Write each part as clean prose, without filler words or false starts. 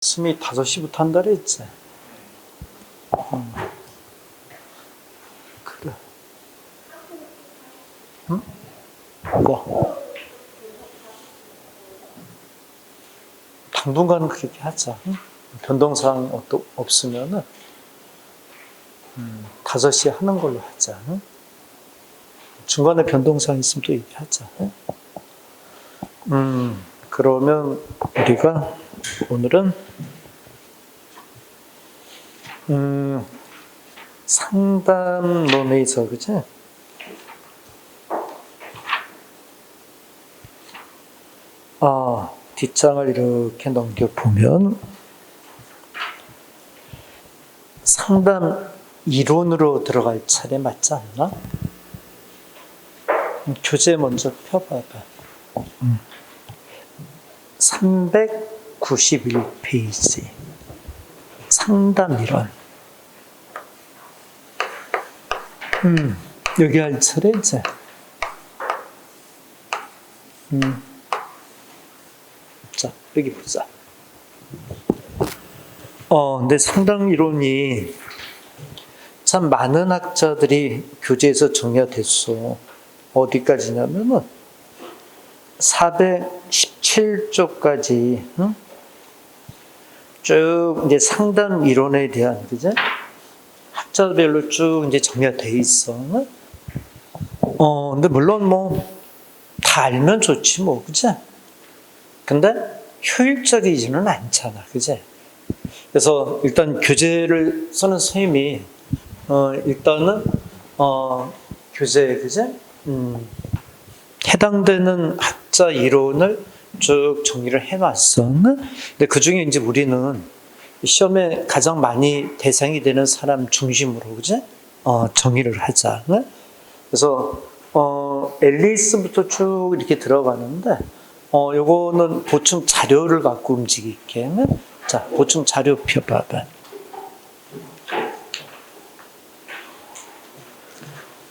스미 5시부터 한다 그랬지. 그래. 응? 뭐? 당분간은 그렇게 하자. 응? 변동사항이 없으면은 5시에 하는 걸로 하자. 응? 중간에 변동사항 있으면 또 얘기하자. 응? 그러면 우리가 오늘은 상담론에서 그치? 뒷장을 이렇게 넘겨보면 상담 이론으로 들어갈 차례 맞지 않나? 교재 먼저 펴봐봐. 391페이지 상담 이론. 여기 할 차례 이제. 자, 여기 보자. 근데 상담 이론이 참 많은 학자들이 교재에서 정리가 됐어. 어디까지냐면은 417쪽까지 쭉 이제 상담 이론에 대한 그죠? 학자별로 쭉 이제 정리가 돼 있어. 근데 물론 뭐 다 알면 좋지 뭐, 그지? 근데 효율적이지는 않잖아, 그지? 그래서 일단 교재를 쓰는 선생님이 일단은 교재에 그지? 해당되는 학자 이론을 쭉 정리를 해놨어. 근데 그 중에 이제 우리는 시험에 가장 많이 대상이 되는 사람 중심으로 그지? 정의를 하자. 그래서 앨리스부터 쭉 이렇게 들어가는데 요거는 보충 자료를 갖고 움직일게. 자, 보충 자료 펴봐봐.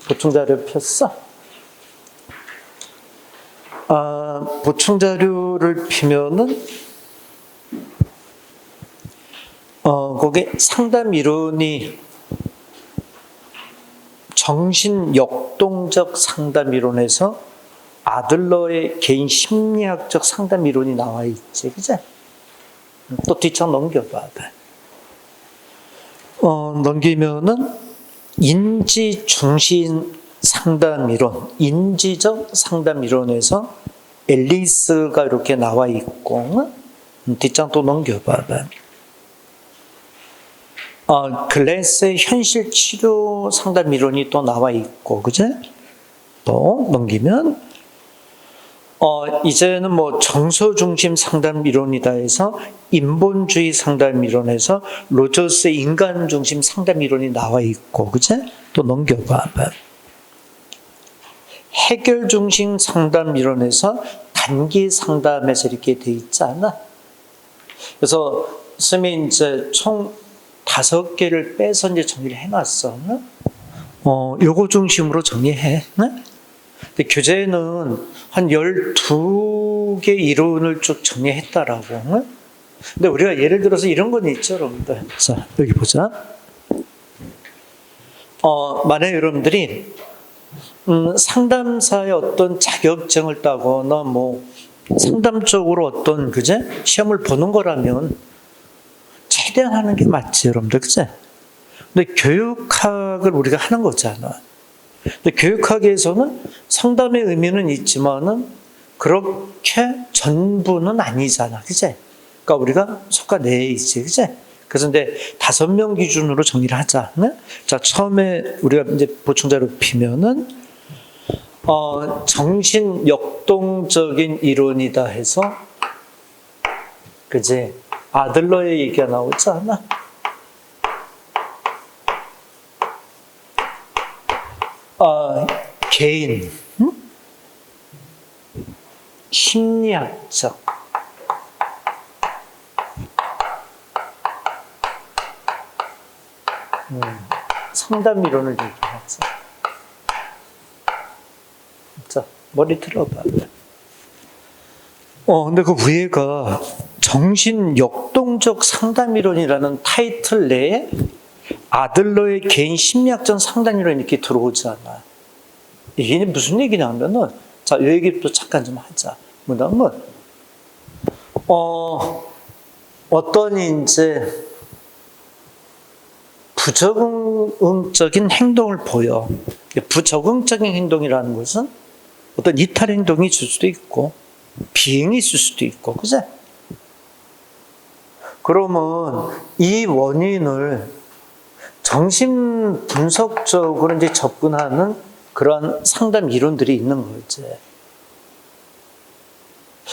보충 자료 폈어? 보충 자료를 피면은 거기 상담 이론이 정신 역동적 상담 이론에서 아들러의 개인 심리학적 상담 이론이 나와 있지, 그지? 또 뒷장 넘겨봐. 넘기면은 인지 중심 상담 이론, 인지적 상담 이론에서 앨리스가 이렇게 나와 있고, 뒷장 또 넘겨봐. 글래스의 현실 치료 상담 이론이 또 나와 있고, 그제? 또 넘기면, 이제는 뭐 정서 중심 상담 이론이다 해서 인본주의 상담 이론에서 로저스의 인간 중심 상담 이론이 나와 있고, 그제? 또 넘겨봐. 해결 중심 상담 이론에서 단기 상담에서 이렇게 돼 있지 않아? 그래서 스미 이제 총 5개를 빼서 이제 정리를 해놨어. 요거 중심으로 정리해. 근데 교재에는 한 12개 이론을 쭉 정리했다라고. 근데 우리가 예를 들어서 이런 건 있죠, 여러분들. 자, 여기 보자. 만약에 여러분들이 상담사의 어떤 자격증을 따거나 뭐 상담적으로 어떤 그제 시험을 보는 거라면 최대한 하는 게 맞지, 여러분들, 그제? 근데 교육학을 우리가 하는 거잖아. 근데 교육학에서는 상담의 의미는 있지만은 그렇게 전부는 아니잖아, 그제? 그러니까 우리가 속아내야지, 그제? 그래서 이제 5명 기준으로 정리를 하자. 네? 자, 처음에 우리가 이제 보충자료 피면은 정신 역동적인 이론이다 해서 그제 아들러의 얘기가 나오지 않아? 개인, 심리학적, 상담 이론을 얘기하자. 자, 머리 틀어봐. 근데 그 위에가 정신 역동 행동적 상담이론이라는 타이틀 내에 아들러의 개인 심리학적 상담이론이 이렇게 들어오잖아. 이게 무슨 얘기냐면은, 자, 이 얘기부터 잠깐 좀 하자. 뭐냐면, 어떤 이제 부적응적인 행동을 보여. 부적응적인 행동이라는 것은 어떤 이탈 행동이 있을 수도 있고, 비행이 있을 수도 있고, 그죠? 그러면 이 원인을 정신 분석적으로 이제 접근하는 그런 상담 이론들이 있는 거지.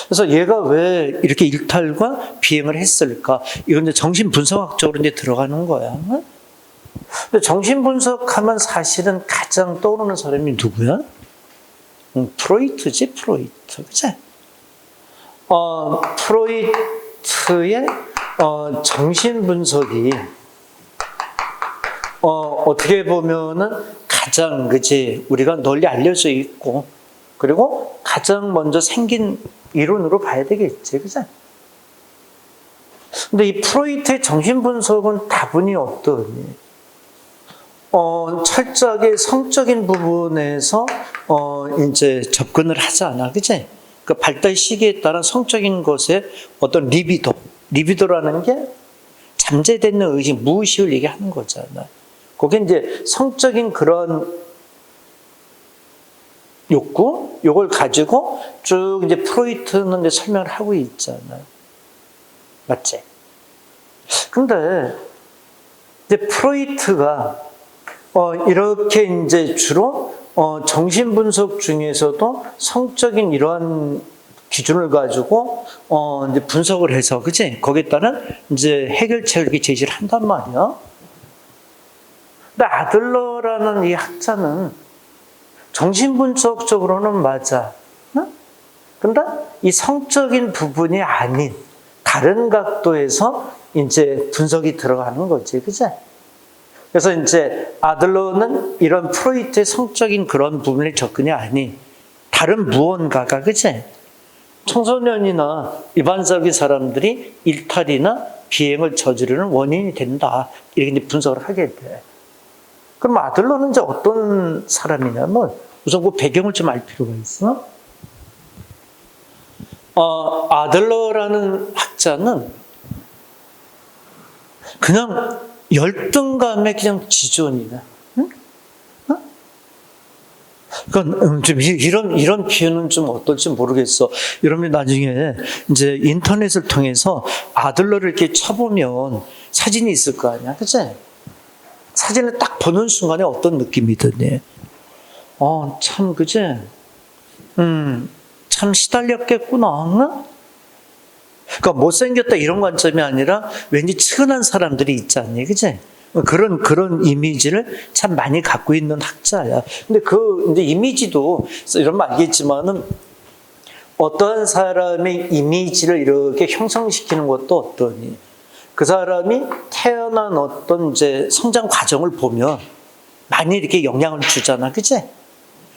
그래서 얘가 왜 이렇게 일탈과 비행을 했을까? 이건 이제 정신 분석학적으로 이제 들어가는 거야. 근데 정신 분석하면 사실은 가장 떠오르는 사람이 누구야? 프로이트지, 프로이트. 그치? 프로이트의 정신 분석이 어떻게 보면은 가장 그치 우리가 널리 알려져 있고 그리고 가장 먼저 생긴 이론으로 봐야 되겠지, 그치? 근데 이 프로이트의 정신 분석은 다분히 어떠니? 철저하게 성적인 부분에서 이제 접근을 하지 않아, 그치? 그 발달 시기에 따른 성적인 것에 어떤 리비도라는 게 잠재되는 의식, 무의식을 얘기하는 거잖아. 그게 이제 성적인 그런 욕구, 요걸 가지고 쭉 이제 프로이트는 이제 설명을 하고 있잖아. 맞지? 근데 이제 프로이트가 이렇게 이제 주로 정신분석 중에서도 성적인 이러한 기준을 가지고 이제 분석을 해서, 그치? 거기에 따른 이제 해결책을 이렇게 제시를 한단 말이야. 근데 아들러라는 이 학자는 정신분석적으로는 맞아. 응? 근데 이 성적인 부분이 아닌 다른 각도에서 이제 분석이 들어가는 거지, 그치? 그래서 이제 아들러는 이런 프로이트의 성적인 그런 부분의 접근이 아닌 다른 무언가가, 그치? 청소년이나 일반적인 사람들이 일탈이나 비행을 저지르는 원인이 된다. 이렇게 이제 분석을 하게 돼. 그럼 아들러는 이제 어떤 사람이냐면, 우선 그 배경을 좀 알 필요가 있어. 아들러라는 학자는 그냥 열등감의 그냥 지존이다. 응? 그러니까 좀 이런 표현은 좀 어떨지 모르겠어. 여러분이 나중에 이제 인터넷을 통해서 아들러를 이렇게 쳐보면 사진이 있을 거 아니야, 그치? 사진을 딱 보는 순간에 어떤 느낌이 드니? 참, 그치? 참 시달렸겠구나. 응? 그러니까 못생겼다 이런 관점이 아니라 왠지 측은한 사람들이 있지 않니, 그치? 그런 이미지를 참 많이 갖고 있는 학자야. 근데 그 이제 이미지도 이러면 알겠지만은 어떠한 사람의 이미지를 이렇게 형성시키는 것도 어떠니? 그 사람이 태어난 어떤 이제 성장 과정을 보면 많이 이렇게 영향을 주잖아, 그치?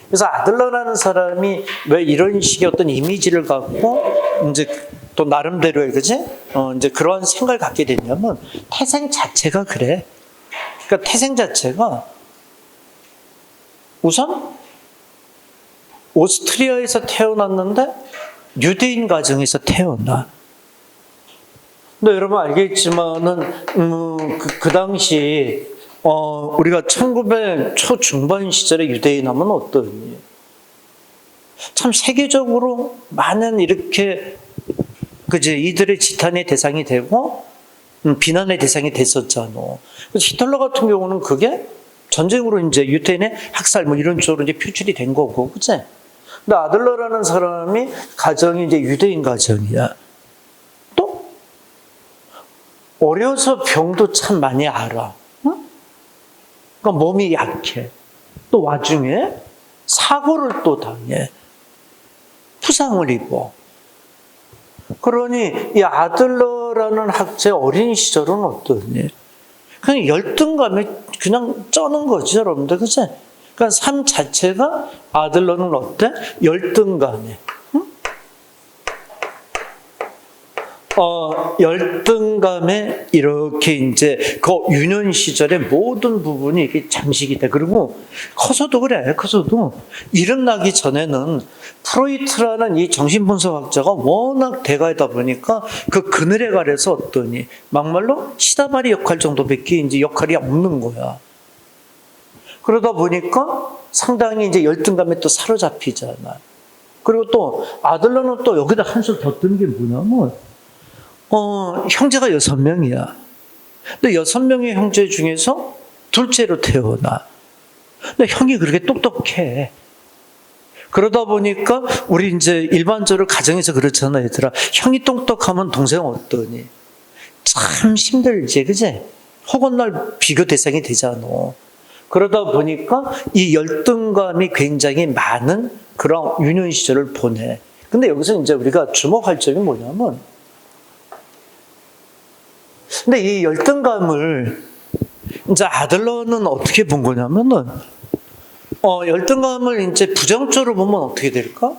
그래서 아들러라는 사람이 왜 이런 식의 어떤 이미지를 갖고 이제 또 나름대로의, 그치? 이제 그런 생각을 갖게 됐냐면 태생 자체가 그래. 그러니까 태생 자체가 우선 오스트리아에서 태어났는데 유대인 가정에서 태어나. 근데 여러분 알겠지만은 그 당시 우리가 1900 초중반 시절에 유대인 하면 어떠니? 참 세계적으로 많은 이렇게 그지 이들의 지탄의 대상이 되고 비난의 대상이 됐었잖아. 그래서 히틀러 같은 경우는 그게 전쟁으로 이제 유태인의 학살 뭐 이런 쪽으로 이제 표출이 된 거고, 그치? 근데 아들러라는 사람이 가정이 이제 유대인 가정이야. 또 어려서 병도 참 많이 알아. 응? 그러니까 몸이 약해. 또 와중에 사고를 또 당해. 부상을 입어. 그러니 이 아들러라는 학자의 어린 시절은 어떠니? 그냥 열등감에 그냥 쩌는 거지, 여러분들, 그치? 그러니까 삶 자체가 아들러는 어때? 열등감에. 응? 열등감에 이렇게 이제 그 유년 시절의 모든 부분이 이렇게 잠식이 돼. 그리고 커서도 그래. 커서도 이름 나기 전에는 프로이트라는 이 정신분석학자가 워낙 대가이다 보니까 그 그늘에 가려서 어떠니 막말로 시다바리 역할 정도밖에 이제 역할이 없는 거야. 그러다 보니까 상당히 이제 열등감에 또 사로잡히잖아. 그리고 또 아들러는 또 여기다 한술 더 뜬 게 뭐냐면 형제가 6명이야. 근데 6명의 형제 중에서 둘째로 태어나. 근데 형이 그렇게 똑똑해. 그러다 보니까 우리 이제 일반적으로 가정에서 그렇잖아, 얘들아. 형이 똑똑하면 동생은 어떠니? 참 힘들지, 그지? 혹은 날 비교 대상이 되잖아. 그러다 보니까 이 열등감이 굉장히 많은 그런 유년 시절을 보내. 근데 여기서 이제 우리가 주목할 점이 뭐냐면, 근데 이 열등감을 이제 아들러는 어떻게 본 거냐면은, 열등감을 이제 부정적으로 보면 어떻게 될까?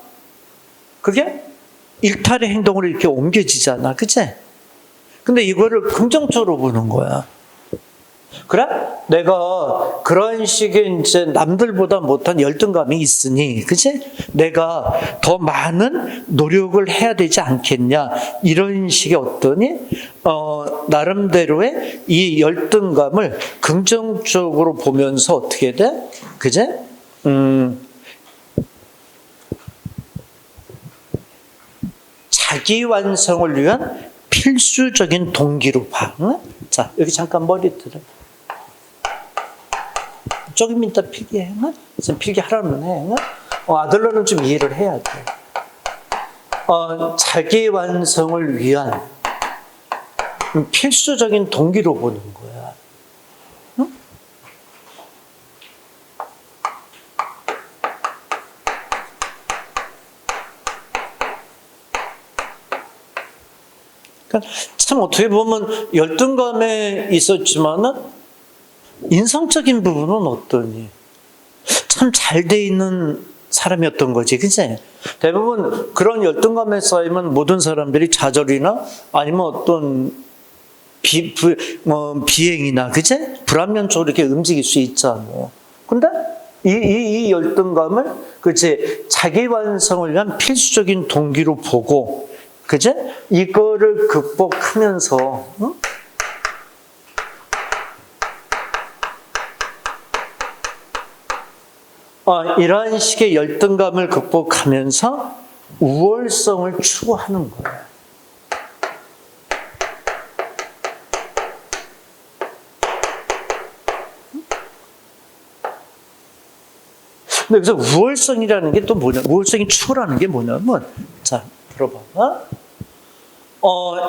그게 일탈의 행동으로 이렇게 옮겨지잖아, 그치? 근데 이거를 긍정적으로 보는 거야. 그래? 내가 그런 식의 이제 남들보다 못한 열등감이 있으니, 그치? 내가 더 많은 노력을 해야 되지 않겠냐? 이런 식의 어떠니? 나름대로의 이 열등감을 긍정적으로 보면서 어떻게 돼? 그치? 자기 완성을 위한 필수적인 동기로 봐. 응? 자, 여기 잠깐 머리 들어. 조금 이따 필기해. 지금 필기하라면 해. 아들러는 좀 이해를 해야 돼. 자기 완성을 위한 필수적인 동기로 보는 거야. 응? 그러니까 참 어떻게 보면 열등감에 있었지만은 인성적인 부분은 어떠니? 참 잘 돼 있는 사람이었던 거지, 그치? 대부분 그런 열등감에 쌓이면 모든 사람들이 좌절이나 아니면 어떤 비행이나, 그치? 불합리한 쪽으로 이렇게 움직일 수 있잖아. 근데 이 열등감을, 그치? 자기 완성을 위한 필수적인 동기로 보고, 그치? 이거를 극복하면서, 응? 이러한 식의 열등감을 극복하면서 우월성을 추구하는 거예요. 근데 그래서 우월성이라는 게 또 뭐냐? 우월성이 추구라는 게 뭐냐면, 자, 들어봐.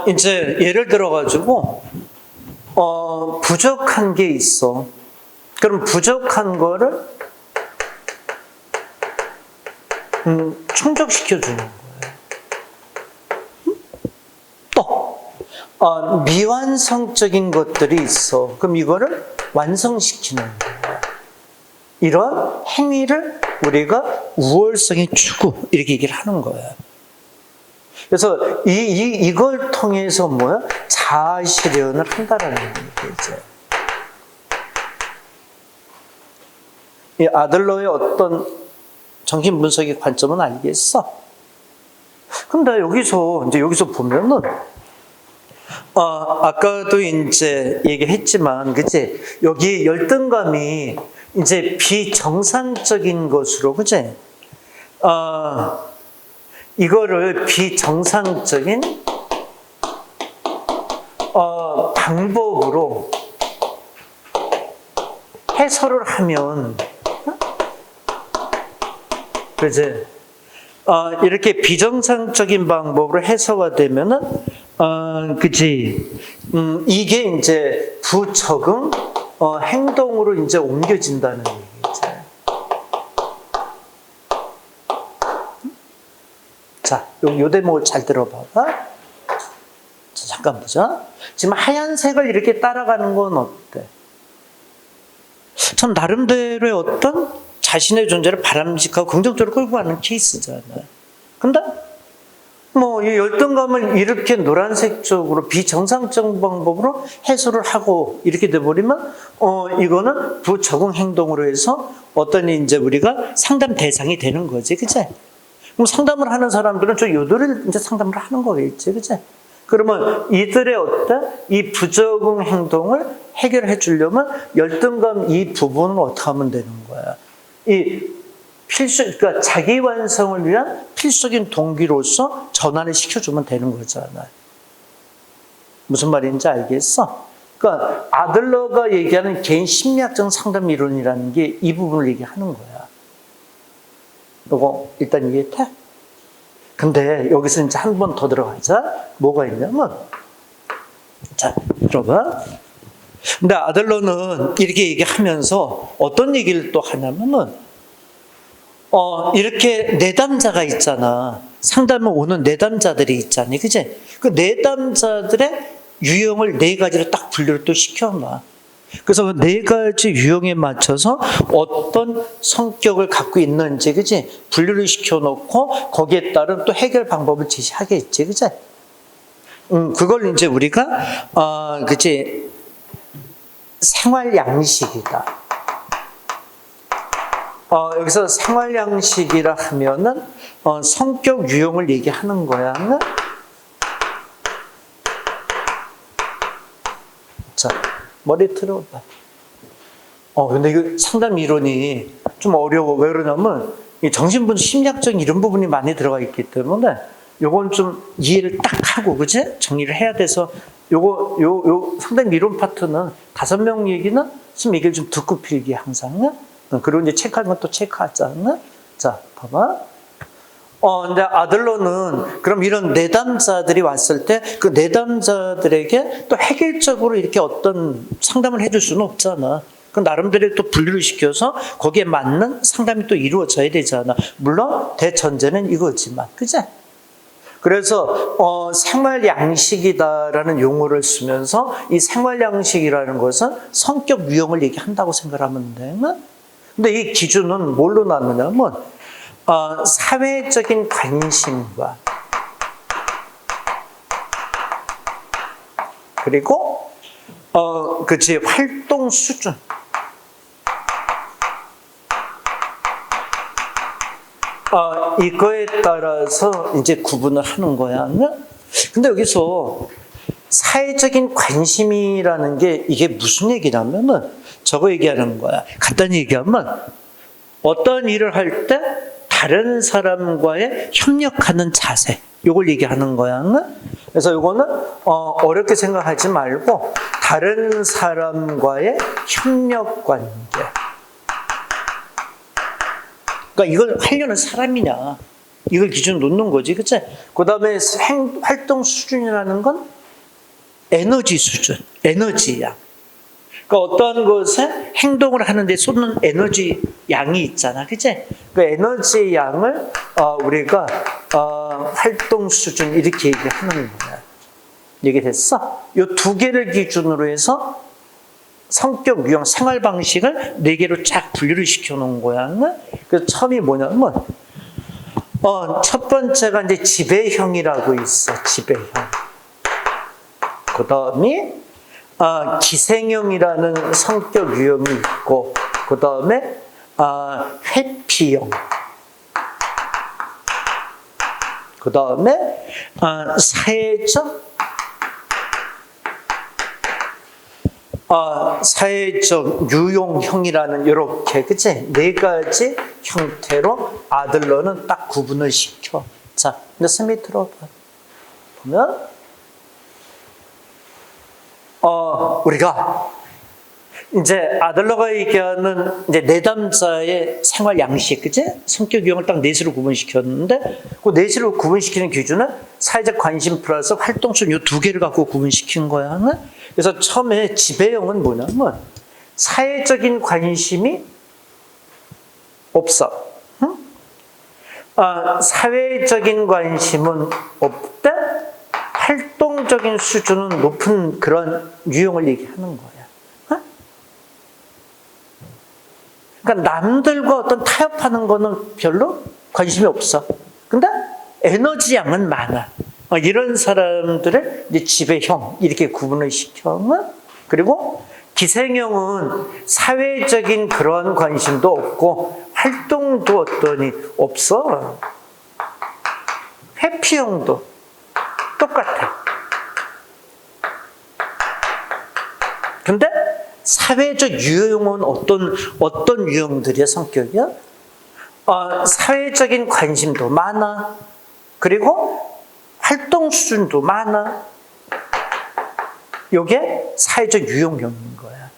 이제 예를 들어가지고, 부족한 게 있어. 그럼 부족한 거를 충족시켜주는 거예요. 또 미완성적인 것들이 있어. 그럼 이거를 완성시키는 거예요. 이런 행위를 우리가 우월성의 추구 이렇게 얘기를 하는 거예요. 그래서 이걸 통해서 뭐야? 자아 실현을 한다라는 얘기죠. 이 아들러의 어떤 정신분석의 관점은 알겠어. 근데 여기서 보면은, 아까도 이제 얘기했지만, 그치? 여기 열등감이 이제 비정상적인 것으로, 그치? 이거를 비정상적인, 방법으로 해설을 하면, 그치? 이렇게 비정상적인 방법으로 해소가 되면은, 그치? 이게 이제 부적응, 행동으로 이제 옮겨진다는 얘기지. 자, 요 대목을 잘 들어봐봐. 자, 잠깐 보자. 지금 하얀색을 이렇게 따라가는 건 어때? 참 나름대로의 어떤 자신의 존재를 바람직하고 긍정적으로 끌고 가는 케이스잖아요. 근데 뭐, 이 열등감을 이렇게 노란색적으로 비정상적 방법으로 해소를 하고 이렇게 돼버리면, 이거는 부적응 행동으로 해서 어떤 이제 우리가 상담 대상이 되는 거지, 그치? 그럼 상담을 하는 사람들은 저 요도를 이제 상담을 하는 거겠지, 그치? 그러면 이들의 어떤 이 부적응 행동을 해결해 주려면 열등감 이 부분을 어떻게 하면 되는 거야? 그러니까 자기 완성을 위한 필수적인 동기로서 전환을 시켜주면 되는 거잖아. 무슨 말인지 알겠어? 그러니까 아들러가 얘기하는 개인 심리학적 상담 이론이라는 게 이 부분을 얘기하는 거야. 이거 일단 이해돼? 근데 여기서 이제 한 번 더 들어가자. 뭐가 있냐면, 자, 들어봐. 근데 아들러는 이렇게 얘기하면서 어떤 얘기를 또 하냐면은, 이렇게 내담자가 있잖아. 상담을 오는 내담자들이 있잖아. 그치? 그 내담자들의 유형을 네 가지로 딱 분류를 또 시켜놔. 그래서 그 네 가지 유형에 맞춰서 어떤 성격을 갖고 있는지, 그치? 분류를 시켜놓고 거기에 따른 또 해결 방법을 제시하겠지, 그치? 그걸 이제 우리가, 그치? 생활 양식이다. 여기서 생활 양식이라 하면은, 성격 유형을 얘기하는 거야. 자, 머리 틀어봐. 근데 이거 상담 이론이 좀 어려워. 왜 그러냐면, 이 정신분 심리학적인 이런 부분이 많이 들어가 있기 때문에, 요건 좀 이해를 딱 하고, 그치? 정리를 해야 돼서, 요 상담 이론 파트는 5명 얘기는 좀 얘기를 좀 듣고 필기 항상. 그리고 이제 체크하는 건 또 체크하잖아. 자, 봐봐. 근데 아들러는 그럼 이런 내담자들이 왔을 때 그 내담자들에게 또 획일적으로 이렇게 어떤 상담을 해줄 수는 없잖아. 그 나름대로 또 분류를 시켜서 거기에 맞는 상담이 또 이루어져야 되잖아. 물론 대전제는 이거지만, 그치? 그래서 생활 양식이다라는 용어를 쓰면서 이 생활 양식이라는 것은 성격 유형을 얘기한다고 생각하면 돼. 근데 이 기준은 뭘로 나누냐면 사회적인 관심과 그리고 그치 활동 수준, 이거에 따라서 이제 구분을 하는 거야. 근데 여기서 사회적인 관심이라는 게 이게 무슨 얘기냐면은 저거 얘기하는 거야. 간단히 얘기하면 어떤 일을 할 때 다른 사람과의 협력하는 자세, 이걸 얘기하는 거야. 그래서 이거는 어렵게 생각하지 말고 다른 사람과의 협력 관계. 그러니까 이걸 하려는 사람이냐, 이걸 기준으로 놓는 거지, 그치? 그 다음에 활동 수준이라는 건 에너지 수준, 에너지야. 그러니까 어떤 것에 행동을 하는데 쏟는 에너지 양이 있잖아, 그치? 그 에너지 양을 우리가 활동 수준 이렇게 얘기하는 거야. 얘기됐어? 이 두 개를 기준으로 해서 성격, 유형, 생활 방식을 4개로 쫙 분류를 시켜놓은 거야. 그래서 처음이 뭐냐면 첫 번째가 이제 지배형이라고 있어. 지배형. 그 다음이 기생형이라는 성격 유형이 있고, 그 다음에 회피형, 그 다음에 사회적 유용형이라는 이렇게, 그치? 4가지 형태로 아들러는 딱 구분을 시켜. 자, 근데 스미 들어봐. 보면 우리가 이제 아들러가 얘기하는 이제 내담자의 생활 양식, 그치? 성격 유형을 딱 4시로 구분시켰는데 그 4시로 구분시키는 기준은 사회적 관심 플러스 활동성 이 2개를 갖고 구분시킨 거야. 그래서 처음에 지배형은 뭐냐면 사회적인 관심이 없어. 응? 사회적인 관심은 없대. 활동적인 수준은 높은 그런 유형을 얘기하는 거야. 그러니까 남들과 어떤 타협하는 거는 별로 관심이 없어. 근데 에너지 양은 많아. 이런 사람들을 이제 지배형 이렇게 구분을 시켜. 그리고 기생형은 사회적인 그런 관심도 없고 활동도 어떠니 없어. 회피형도 똑같아. 근데 사회적 유형은 어떤 유형들이야, 성격이야? 사회적인 관심도 많아. 그리고 활동 수준도 많아. 이게 사회적 유형형인 거야.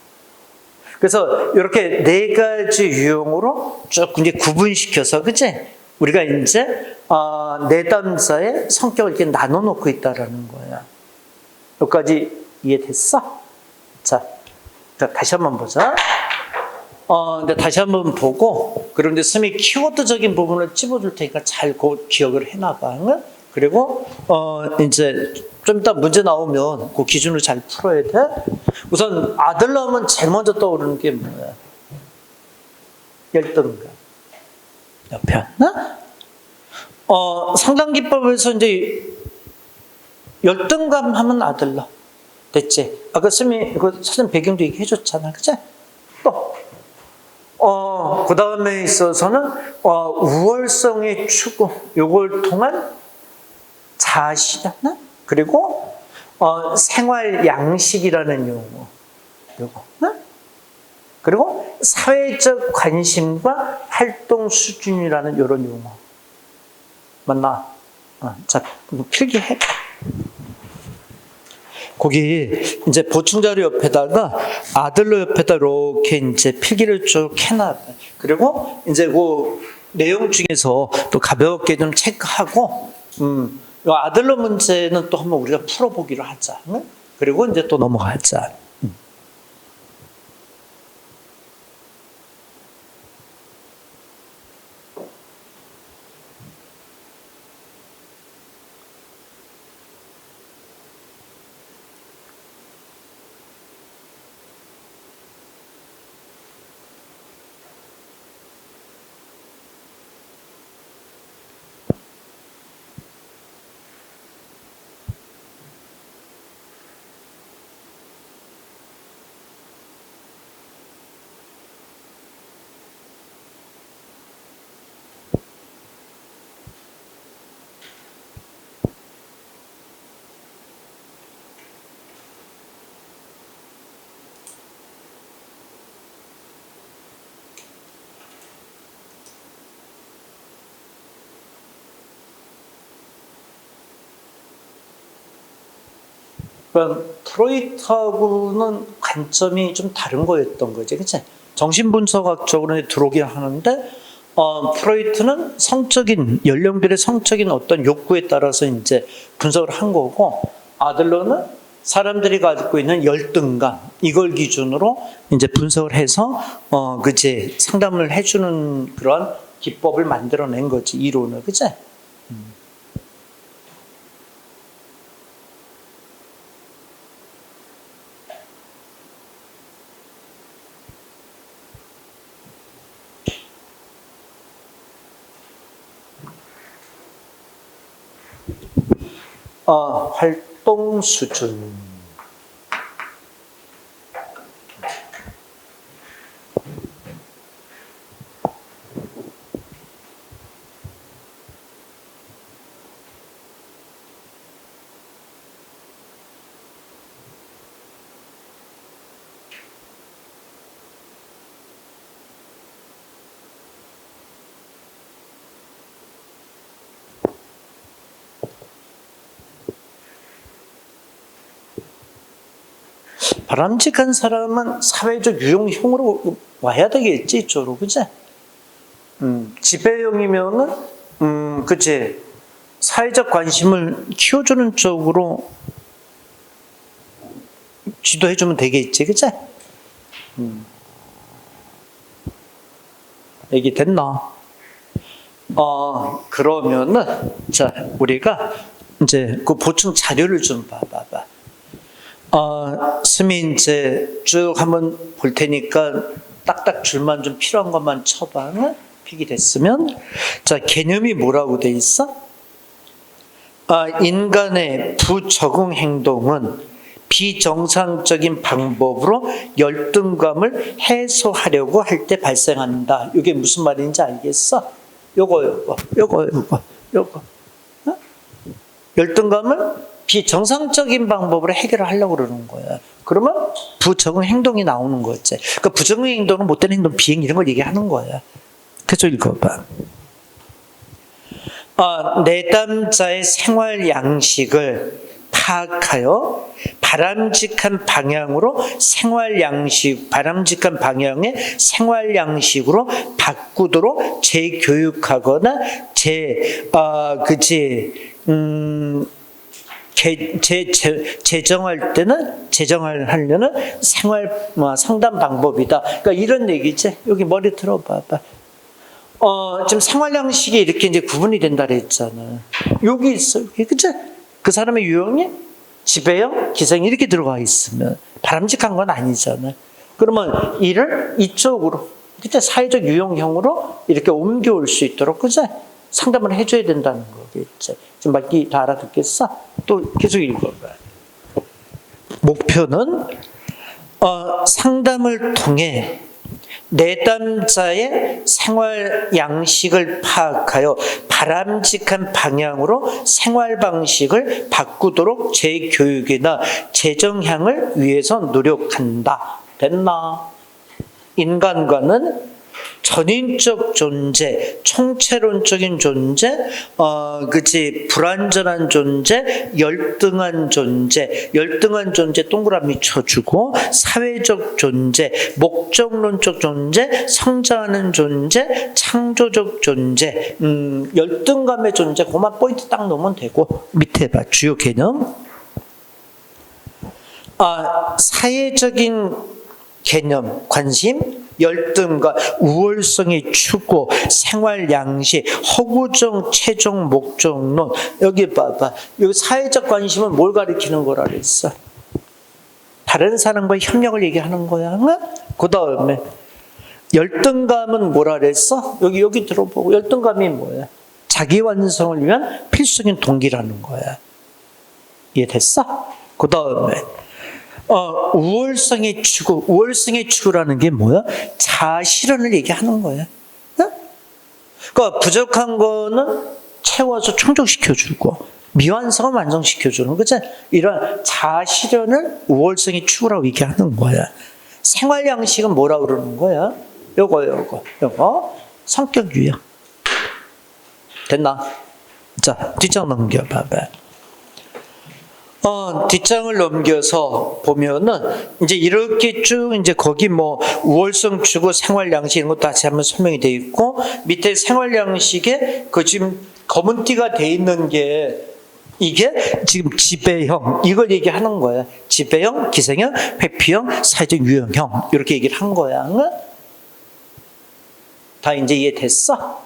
그래서 이렇게 네 가지 유형으로 쭉 이제 구분시켜서, 그치? 우리가 이제 내담자의 성격을 이렇게 나눠 놓고 있다라는 거야. 여기까지 이해됐어? 자, 다시 한번 보자. 근데 다시 한번 보고, 그리고 이제 스미 키워드적인 부분을 찝어줄 테니까 잘 기억을 해놔봐. 그리고, 이제 좀 이따 문제 나오면 그 기준을 잘 풀어야 돼. 우선 아들러 하면 제일 먼저 떠오르는 게 뭐야? 열등감. 옆에 왔나? 상담기법에서 이제 열등감 하면 아들러. 됐지? 아까 스미, 사전 배경도 얘기해 줬잖아. 그치? 또, 그 다음에 있어서는, 우월성의 추구. 요걸 통한 자아실현? 그리고, 생활 양식이라는 용어. 요거. 그리고 사회적 관심과 활동 수준이라는 요런 용어. 맞나? 자, 필기해. 거기 이제 보충자료 옆에다가 아들러 옆에다 이렇게 이제 필기를 쭉 해놔. 그리고 이제 그 내용 중에서 또 가볍게 좀 체크하고, 요 아들러 문제는 또 한번 우리가 풀어보기로 하자. 그리고 이제 또 넘어가자. 그러니까 프로이트하고는 관점이 좀 다른 거였던 거지, 그치? 정신분석학적으로는 들어오긴 하는데, 프로이트는 연령별의 성적인 어떤 욕구에 따라서 이제 분석을 한 거고, 아들러는 사람들이 가지고 있는 열등감, 이걸 기준으로 이제 분석을 해서, 그치? 상담을 해주는 그런 기법을 만들어낸 거지, 이론을, 그치? 활동 수준. 바람직한 사람은 사회적 유형으로 와야 되겠지, 이쪽으로, 그치? 지배형이면은, 그치? 사회적 관심을 키워주는 쪽으로 지도해주면 되겠지, 그치? 얘기 됐나? 그러면은, 자, 우리가 이제 그 보충 자료를 좀 봐봐. 스미 이제 쭉 한번 볼 테니까 딱딱 줄만 좀 필요한 것만 쳐봐. 필기 됐으면. 자, 개념이 뭐라고 돼 있어? 인간의 부적응 행동은 비정상적인 방법으로 열등감을 해소하려고 할 때 발생한다. 이게 무슨 말인지 알겠어? 요거. 어? 열등감을 비정상적인 방법으로 해결하려고 그러는 거야. 그러면 부적응 행동이 나오는 거지. 그러니까 부적응 행동은 못된 행동, 비행 이런 걸 얘기하는 거야. 그래서 읽어봐. 내담자의 생활 양식을 파악하여 바람직한 방향으로 바람직한 방향의 생활 양식으로 바꾸도록 재교육하거나 재정을 하려는 생활 상담 방법이다. 그러니까 이런 얘기지. 여기 머리 들어봐봐. 지금 생활 양식이 이렇게 이제 구분이 된다 그랬잖아. 여기 있어. 그치? 그 사람의 유형이 지배형, 기생이 이렇게 들어가 있으면 바람직한 건 아니잖아. 그러면 이를 이쪽으로, 그치? 사회적 유형형으로 이렇게 옮겨올 수 있도록, 그치? 상담을 해줘야 된다는 거겠지. 지금 맞기 다 알아듣겠어? 또 계속 읽어봐. 목표는 상담을 통해 내담자의 생활 양식을 파악하여 바람직한 방향으로 생활 방식을 바꾸도록 재교육이나 재정향을 위해서 노력한다. 됐나? 인간과는 전인적 존재, 총체론적인 존재, 불완전한 존재, 열등한 존재 동그라미 쳐주고, 사회적 존재, 목적론적 존재, 성장하는 존재, 창조적 존재, 열등감의 존재, 그만 포인트 딱 넣으면 되고, 밑에 봐, 주요 개념. 사회적인 개념, 관심, 열등과 우월성의 추구, 생활 양식, 허구적 최종 목적론. 여기 봐봐. 여기 사회적 관심은 뭘 가리키는 거라 그랬어? 다른 사람과의 협력을 얘기하는 거야. 그 다음에 열등감은 뭐라 그랬어? 여기 들어보고. 열등감이 뭐야? 자기 완성을 위한 필수적인 동기라는 거야. 이해됐어? 그 다음에 우월성의 추구라는 게 뭐야? 자아실현을 얘기하는 거야. 그러니까 부족한 거는 채워서 충족시켜주고 미완성을 완성시켜주는 거지. 이런 자아실현을 우월성의 추구라고 얘기하는 거야. 생활 양식은 뭐라 그러는 거야? 요거 성격 유형. 됐나? 자, 뒷장 넘겨봐봐. 뒷장을 넘겨서 보면은, 이제 이렇게 쭉, 이제 거기 우월성 추구, 생활 양식 이런 거 다시 한번 설명이 되어 있고, 밑에 생활 양식에 지금 검은 띠가 되어 있는 게, 이게 지금 지배형, 이걸 얘기하는 거야. 지배형, 기생형, 회피형, 사회적 유형형, 이렇게 얘기를 한 거야. 다 이제 이해됐어?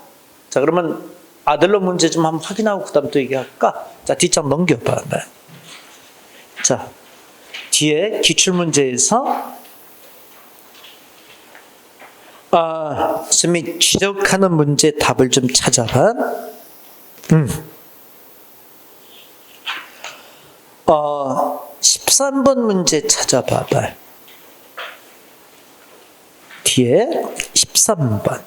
자, 그러면 아들러 문제 좀 한번 확인하고 그 다음 또 얘기할까? 자, 뒷장 넘겨봐. 자, 뒤에 기출문제에서 선생님이 지적하는 문제 답을 좀 찾아봐. 13번 문제 찾아봐봐. 뒤에 13번.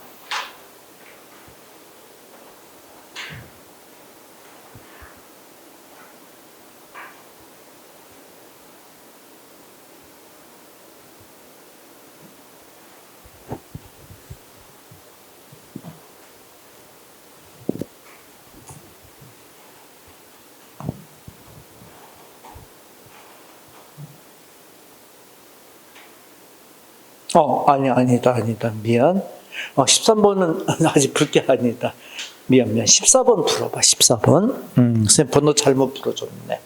아니다. 미안. 13번은 아직 볼 게 아니다. 미안. 14번 풀어봐, 14번. 선생님 번호 잘못 풀어줬네.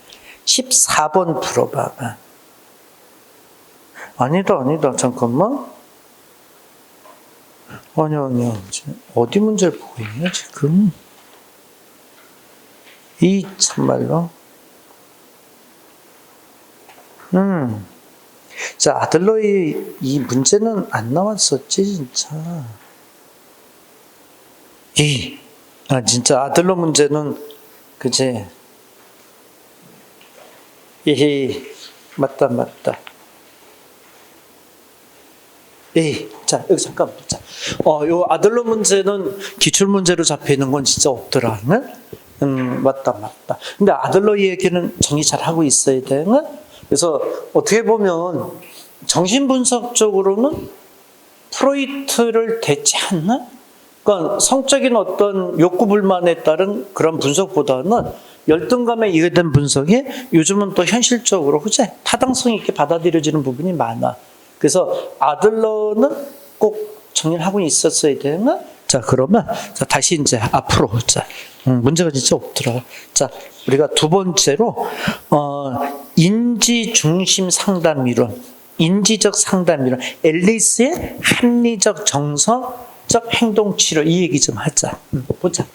14번 풀어봐. 아니다. 잠깐만. 아니야. 어디 문제를 보고 있냐, 지금? 참말로. 자, 아들러의 이 문제는 안 나왔었지, 진짜. 진짜 아들러 문제는, 그지? 에이, 맞다. 에이, 자, 여기 잠깐 보자. 요 아들러 문제는 기출 문제로 잡혀 있는 건 진짜 없더라. 응? 맞다. 근데 아들러 얘기는 정리 잘 하고 있어야 돼. 응? 그래서 어떻게 보면 정신분석적으로는 프로이트를 댔지 않나? 그러니까 성적인 어떤 욕구 불만에 따른 그런 분석보다는 열등감에 이해된 분석이 요즘은 또 현실적으로 그치? 타당성 있게 받아들여지는 부분이 많아. 그래서 아들러는 꼭 정리를 하고 있었어야 되나? 자, 그러면 자, 다시 이제 앞으로 자, 문제가 진짜 없더라. 자, 우리가 두 번째로 인지 중심 상담 이론, 인지적 상담 이론, 앨리스의 합리적 정서적 행동 치료 이 얘기 좀 하자. 보자.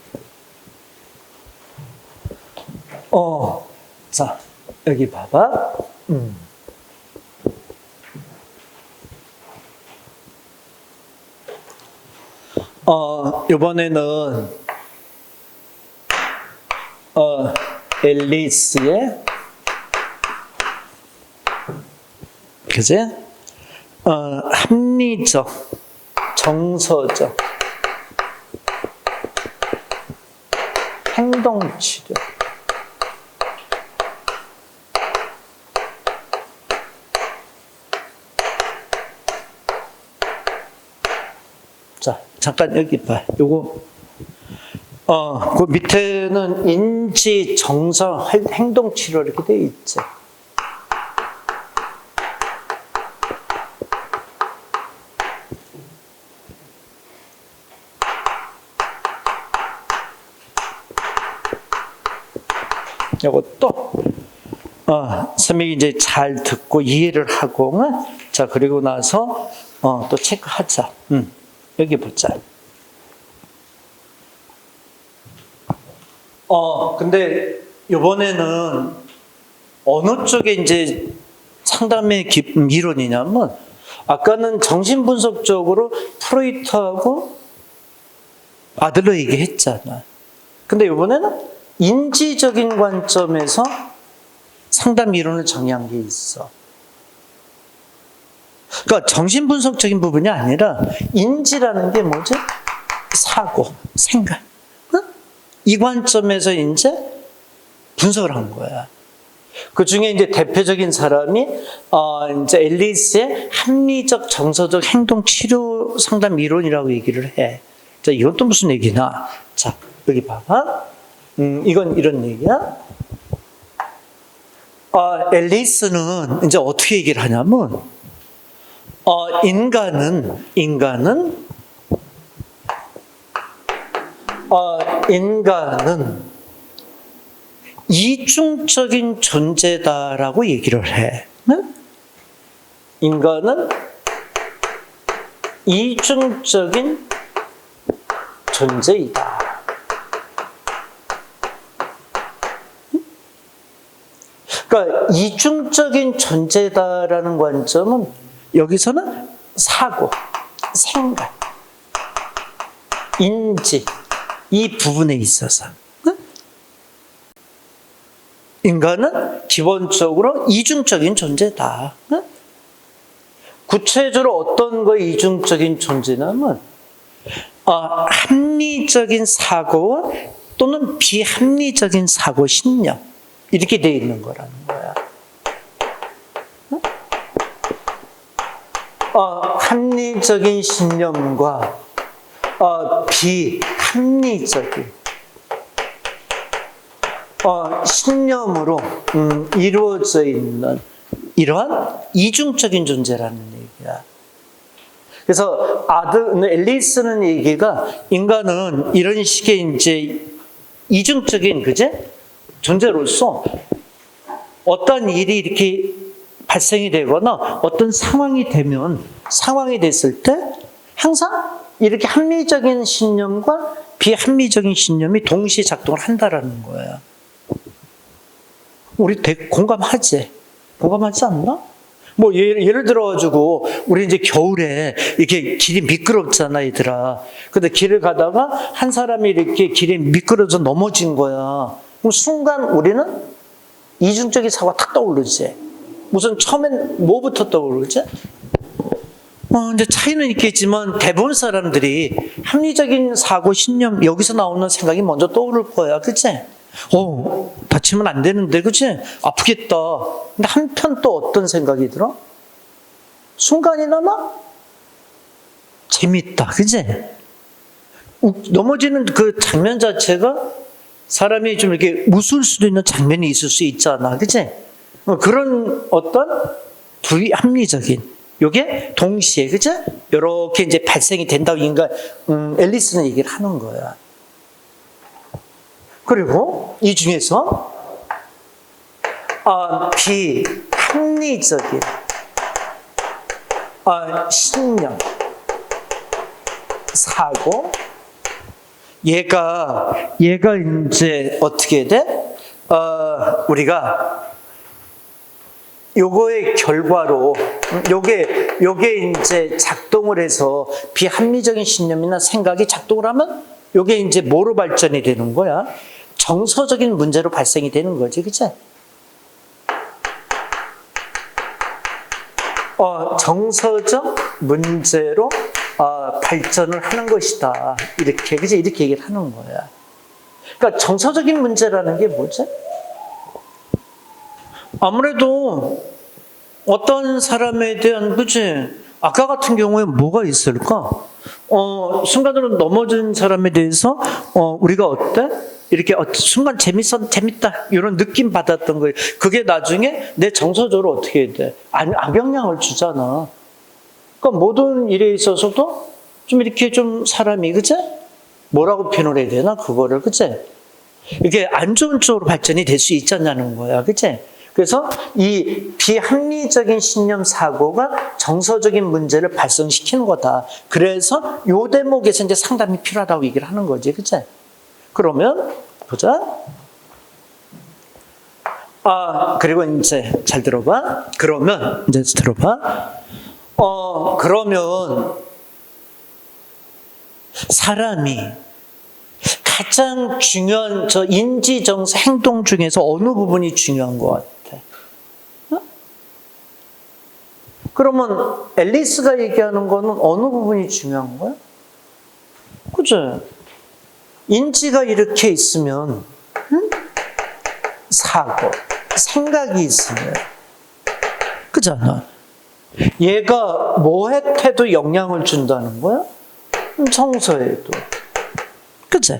자, 여기 봐봐. 이번에는 앨리스의 그지? 합리적, 정서적 행동 치료. 자, 잠깐 여기 봐. 요거 그 밑에는 인지, 정서, 행동 치료 이렇게 돼 있지. 요것도 선생님이 이제 잘 듣고 이해를 하고 자 그리고 나서 또 체크하자. 여기 보자. 근데 이번에는 어느 쪽에 이제 상담의 이론이냐면 아까는 정신분석적으로 프로이트하고 아들러 얘기했잖아. 근데 이번에는 인지적인 관점에서 상담 이론을 정의한 게 있어. 그러니까 정신분석적인 부분이 아니라 인지라는 게 뭐지? 사고, 생각. 이 관점에서 이제 분석을 한 거야. 그 중에 이제 대표적인 사람이 이제 앨리스의 합리적 정서적 행동 치료 상담 이론이라고 얘기를 해. 자, 이건 또 무슨 얘기나? 자, 여기 봐봐. 이건 이런 얘기야. 앨리스는 이제 어떻게 얘기를 하냐면, 인간은 이중적인 존재다라고 얘기를 해. 인간은 이중적인 존재이다. 그러니까 이중적인 존재다라는 관점은 여기서는 사고, 생각, 인지 이 부분에 있어서 인간은 기본적으로 이중적인 존재다. 구체적으로 어떤 거에 이중적인 존재냐면 합리적인 사고 또는 비합리적인 사고 신념 이렇게 돼 있는 거라는 거야. 합리적인 신념과 비합리적인 신념으로 이루어져 있는 이러한 이중적인 존재라는 얘기야. 그래서 앨리스는 얘기가 인간은 이런 식의 이제 이중적인 그제 존재로서 어떤 일이 이렇게 발생이 되거나 어떤 상황이 됐을 때 항상 이렇게 합리적인 신념과 비합리적인 신념이 동시에 작동을 한다라는 거야. 우리 공감하지? 공감하지 않나? 뭐 예를 들어가지고 우리 이제 겨울에 이렇게 길이 미끄럽잖아, 얘들아. 근데 길을 가다가 한 사람이 이렇게 길이 미끄러져 넘어진 거야. 그럼 순간 우리는 이중적인 사고가 탁 떠오르지. 무슨 처음엔 뭐부터 떠오르지? 이제 차이는 있겠지만 대부분 사람들이 합리적인 사고, 신념, 여기서 나오는 생각이 먼저 떠오를 거야. 그치? 다치면 안 되는데, 그치? 아프겠다. 근데 한편 또 어떤 생각이 들어? 순간이나마 재밌다. 그치? 넘어지는 그 장면 자체가 사람이 좀 이렇게 웃을 수도 있는 장면이 있을 수 있잖아. 그치? 그런 어떤 불합리적인 요게 동시에, 그죠? 이렇게 이제 발생이 된다고 앨리스는 얘기를 하는 거야. 그리고 이 중에서 비합리적인 신념, 사고, 얘가 이제 어떻게 돼? 우리가 요거의 결과로 요게 이제 작동을 해서 비합리적인 신념이나 생각이 작동을 하면 요게 이제 뭐로 발전이 되는 거야? 정서적인 문제로 발생이 되는 거지, 그치? 정서적 문제로 발전을 하는 것이다. 이렇게, 그치? 이렇게 얘기를 하는 거야. 그러니까 정서적인 문제라는 게 뭐지? 아무래도 어떤 사람에 대한, 그치? 아까 같은 경우에 뭐가 있을까? 순간적으로 넘어진 사람에 대해서, 우리가 어때? 이렇게 순간 재밌다. 이런 느낌 받았던 거예요. 그게 나중에 내 정서적으로 어떻게 해야 돼? 악영향을 주잖아. 그러니까 모든 일에 있어서도 좀 이렇게 좀 사람이, 그치? 뭐라고 표현을 해야 되나? 그거를, 그치? 이게 안 좋은 쪽으로 발전이 될 수 있잖냐는 거야. 그치? 그래서 이 비합리적인 신념 사고가 정서적인 문제를 발생시키는 거다. 그래서 요 대목에서 이제 상담이 필요하다고 얘기를 하는 거지. 그치? 그러면, 보자. 그리고 이제 잘 들어봐. 그러면, 이제 들어봐. 그러면 사람이 가장 중요한 저 인지, 정서, 행동 중에서 어느 부분이 중요한 것 같아? 그러면 앨리스가 얘기하는 거는 어느 부분이 중요한 거야? 그죠? 인지가 이렇게 있으면, 사고, 생각이 있으면, 그잖아. 얘가 뭐해도 영향을 준다는 거야? 정서에도. 그치?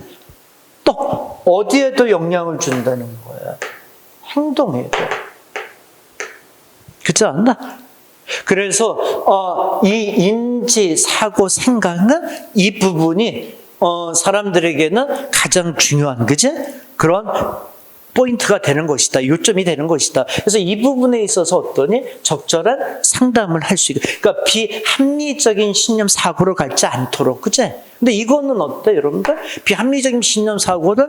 또 어디에도 영향을 준다는 거야? 행동에도. 그렇지 않나? 그래서 이 인지, 사고, 생각은 이 부분이 사람들에게는 가장 중요한, 그치? 그런 포인트가 되는 것이다. 요점이 되는 것이다. 그래서 이 부분에 있어서 어떠니? 적절한 상담을 할 수 있고. 그러니까 비합리적인 신념 사고로 갈지 않도록. 그치? 근데 이거는 어때, 여러분들? 비합리적인 신념 사고를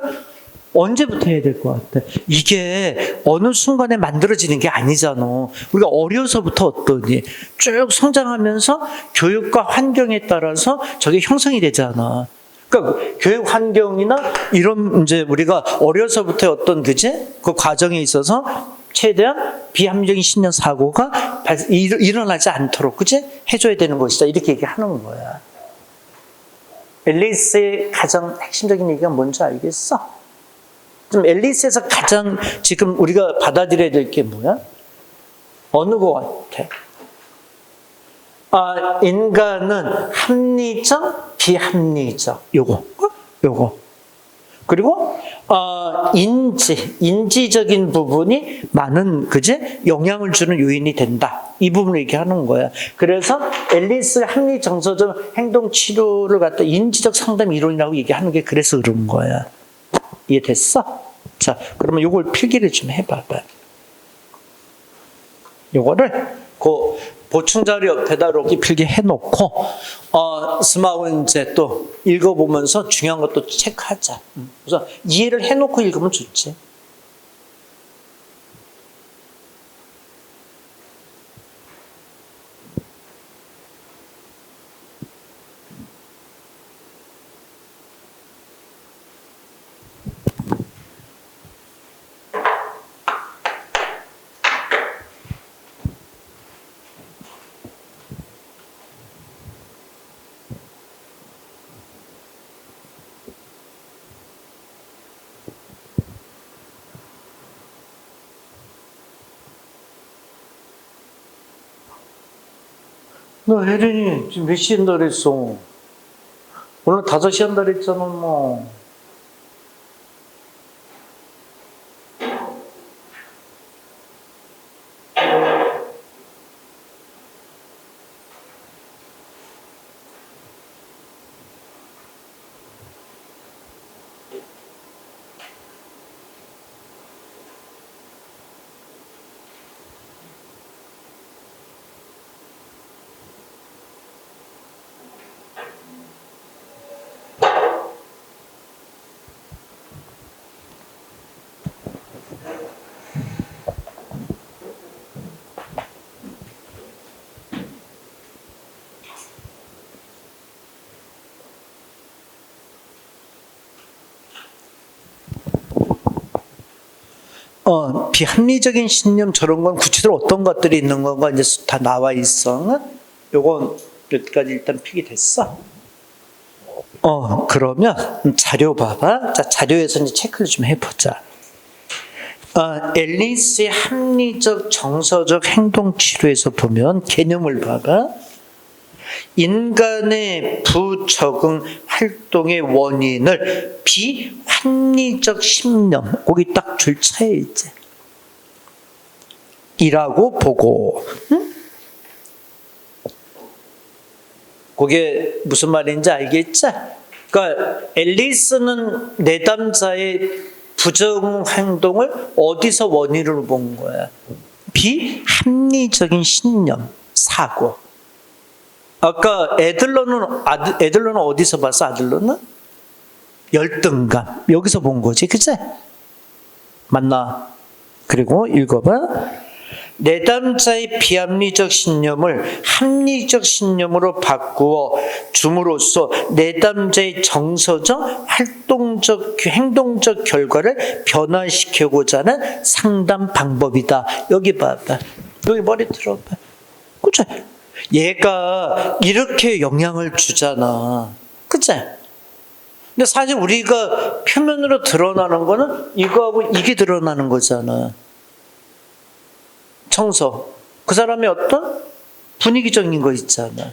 언제부터 해야 될 것 같아? 이게 어느 순간에 만들어지는 게 아니잖아. 우리가 어려서부터 어떠니? 쭉 성장하면서 교육과 환경에 따라서 저게 형성이 되잖아. 그러니까 교육 환경이나 이런 이제 우리가 어려서부터 어떤 그제 그 과정에 있어서 최대한 비합리적인 신념 사고가 일어나지 않도록 그제 해줘야 되는 것이다. 이렇게 얘기하는 거야. 앨리스의 가장 핵심적인 얘기가 뭔지 알겠어? 좀 앨리스에서 가장 지금 우리가 받아들여야 될 게 뭐야? 어느 것 같아? 인간은 합리적, 비합리적. 요거. 그리고, 인지적인 부분이 많은, 그제? 영향을 주는 요인이 된다. 이 부분을 얘기하는 거야. 그래서 앨리스 합리 정서적 행동 치료를 갖다 인지적 상담 이론이라고 얘기하는 게 그래서 그런 거야. 이해됐어? 자, 그러면 요걸 필기를 좀 해봐봐. 요거를, 보충 자료 옆에다 이렇게 필기해놓고 스마트폰 이제 또 읽어보면서 중요한 것도 체크하자. 그래서 이해를 해놓고 읽으면 좋지. 너 혜린이 지금 몇 시에 한다 그랬어? 오늘 5시 한다 그랬잖아, 뭐. 비합리적인 신념 저런 건 구체적으로 어떤 것들이 있는 건가 이제 다 나와 있어. 요건 여기까지 일단 픽이 됐어. 그러면 자료 봐봐. 자, 자료에서 이제 체크를 좀 해보자. 앨리스의 합리적 정서적 행동 치료에서 보면 개념을 봐봐. 인간의 부적응 활동의 원인을 비합리적 신념, 거기 딱 줄차에 있지. 이라고 보고, 응? 그게 무슨 말인지 알겠지? 그러니까 앨리스는 내담자의 부적응 행동을 어디서 원인으로 본 거야? 비합리적인 신념, 사고. 아까 애들러는 어디서 봤어? 아들러는? 열등감. 여기서 본 거지, 그치? 맞나? 그리고 읽어봐. 내담자의 비합리적 신념을 합리적 신념으로 바꾸어 줌으로써 내담자의 정서적, 활동적, 행동적 결과를 변화시키고자 하는 상담 방법이다. 여기 봐봐. 여기 머리 들어봐. 그치? 얘가 이렇게 영향을 주잖아. 그치? 근데 사실 우리가 표면으로 드러나는 거는 이거하고 이게 드러나는 거잖아. 정서. 그 사람의 어떤 분위기적인 거 있잖아.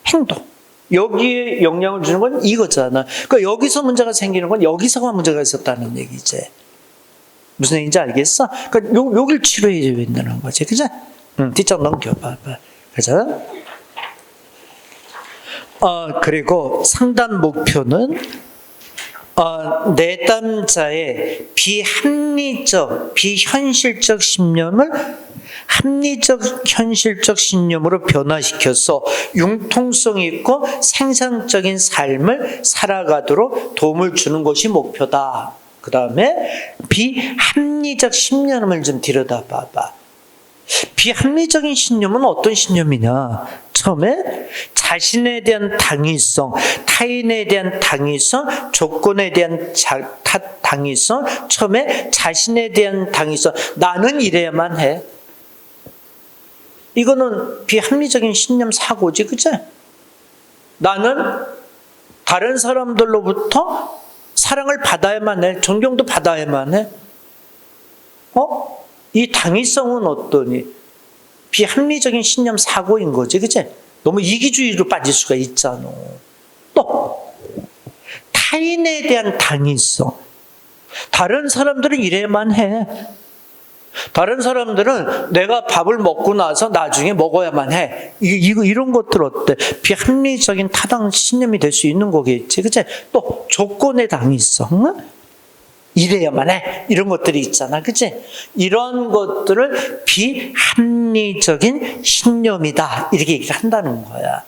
행동. 여기에 영향을 주는 건 이거잖아. 그러니까 여기서 문제가 생기는 건 여기서가 문제가 있었다는 얘기지. 무슨 얘기인지 알겠어? 그러니까 여길 치료해야 된다는 거지. 그치? 뒷장 넘겨봐봐. 그죠? 그리고 상담 목표는 내담자의 비합리적, 비현실적 신념을 합리적, 현실적 신념으로 변화시켜서 융통성 있고 생산적인 삶을 살아가도록 도움을 주는 것이 목표다. 그 다음에 비합리적 신념을 좀 들여다봐봐. 비합리적인 신념은 어떤 신념이냐? 처음에 자신에 대한 당위성, 타인에 대한 당위성, 조건에 대한 당위성, 처음에 자신에 대한 당위성, 나는 이래야만 해. 이거는 비합리적인 신념 사고지, 그치? 나는 다른 사람들로부터 사랑을 받아야만 해. 존경도 받아야만 해. 이 당위성은 어떠니? 비합리적인 신념 사고인 거지, 그치? 너무 이기주의로 빠질 수가 있잖아. 또 타인에 대한 당위성. 다른 사람들은 이래야만 해. 다른 사람들은 내가 밥을 먹고 나서 나중에 먹어야만 해. 이런 것들 어때? 비합리적인 타당 신념이 될 수 있는 거겠지, 그치? 또 조건의 당위성. 이래야만 해. 이런 것들이 있잖아. 그치? 이런 것들을 비합리적인 신념이다. 이렇게 얘기를 한다는 거야.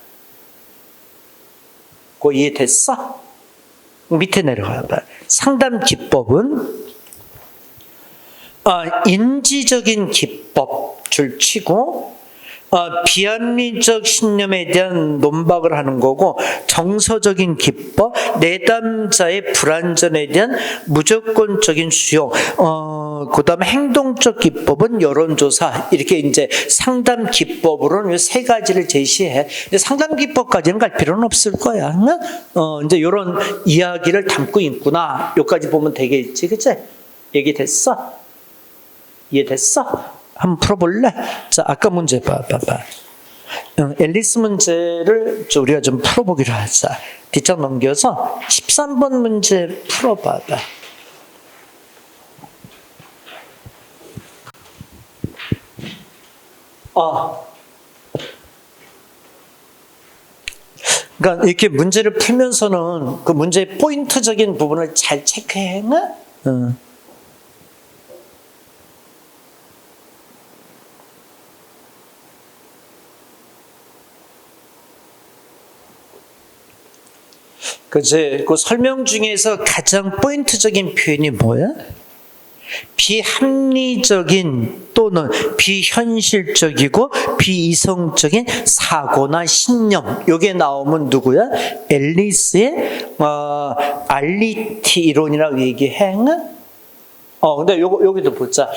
그거 이해됐어? 밑에 내려가봐. 상담 기법은 인지적인 기법 줄 치고 비합리적 신념에 대한 논박을 하는 거고, 정서적인 기법, 내담자의 불완전에 대한 무조건적인 수용, 그 다음에 행동적 기법은 여론조사, 이렇게 이제 상담 기법으로는 이 세 가지를 제시해. 상담 기법까지는 갈 필요는 없을 거야. 이제 이런 이야기를 담고 있구나. 여기까지 보면 되겠지, 그치? 얘기됐어? 이해됐어? 한번 풀어볼래? 자, 아까 문제 봐봐. 앨리스 문제를 우리가 좀 풀어보기로 하자. 뒷장 넘겨서 13번 문제 풀어봐봐. 그러니까 이렇게 문제를 풀면서는 그 문제의 포인트적인 부분을 잘 체크해. 그제 그 설명 중에서 가장 포인트적인 표현이 뭐야? 비합리적인 또는 비현실적이고 비이성적인 사고나 신념, 요게 나오면 누구야? 앨리스의 알리티 이론이라고 얘기해. 근데 여기도 보자.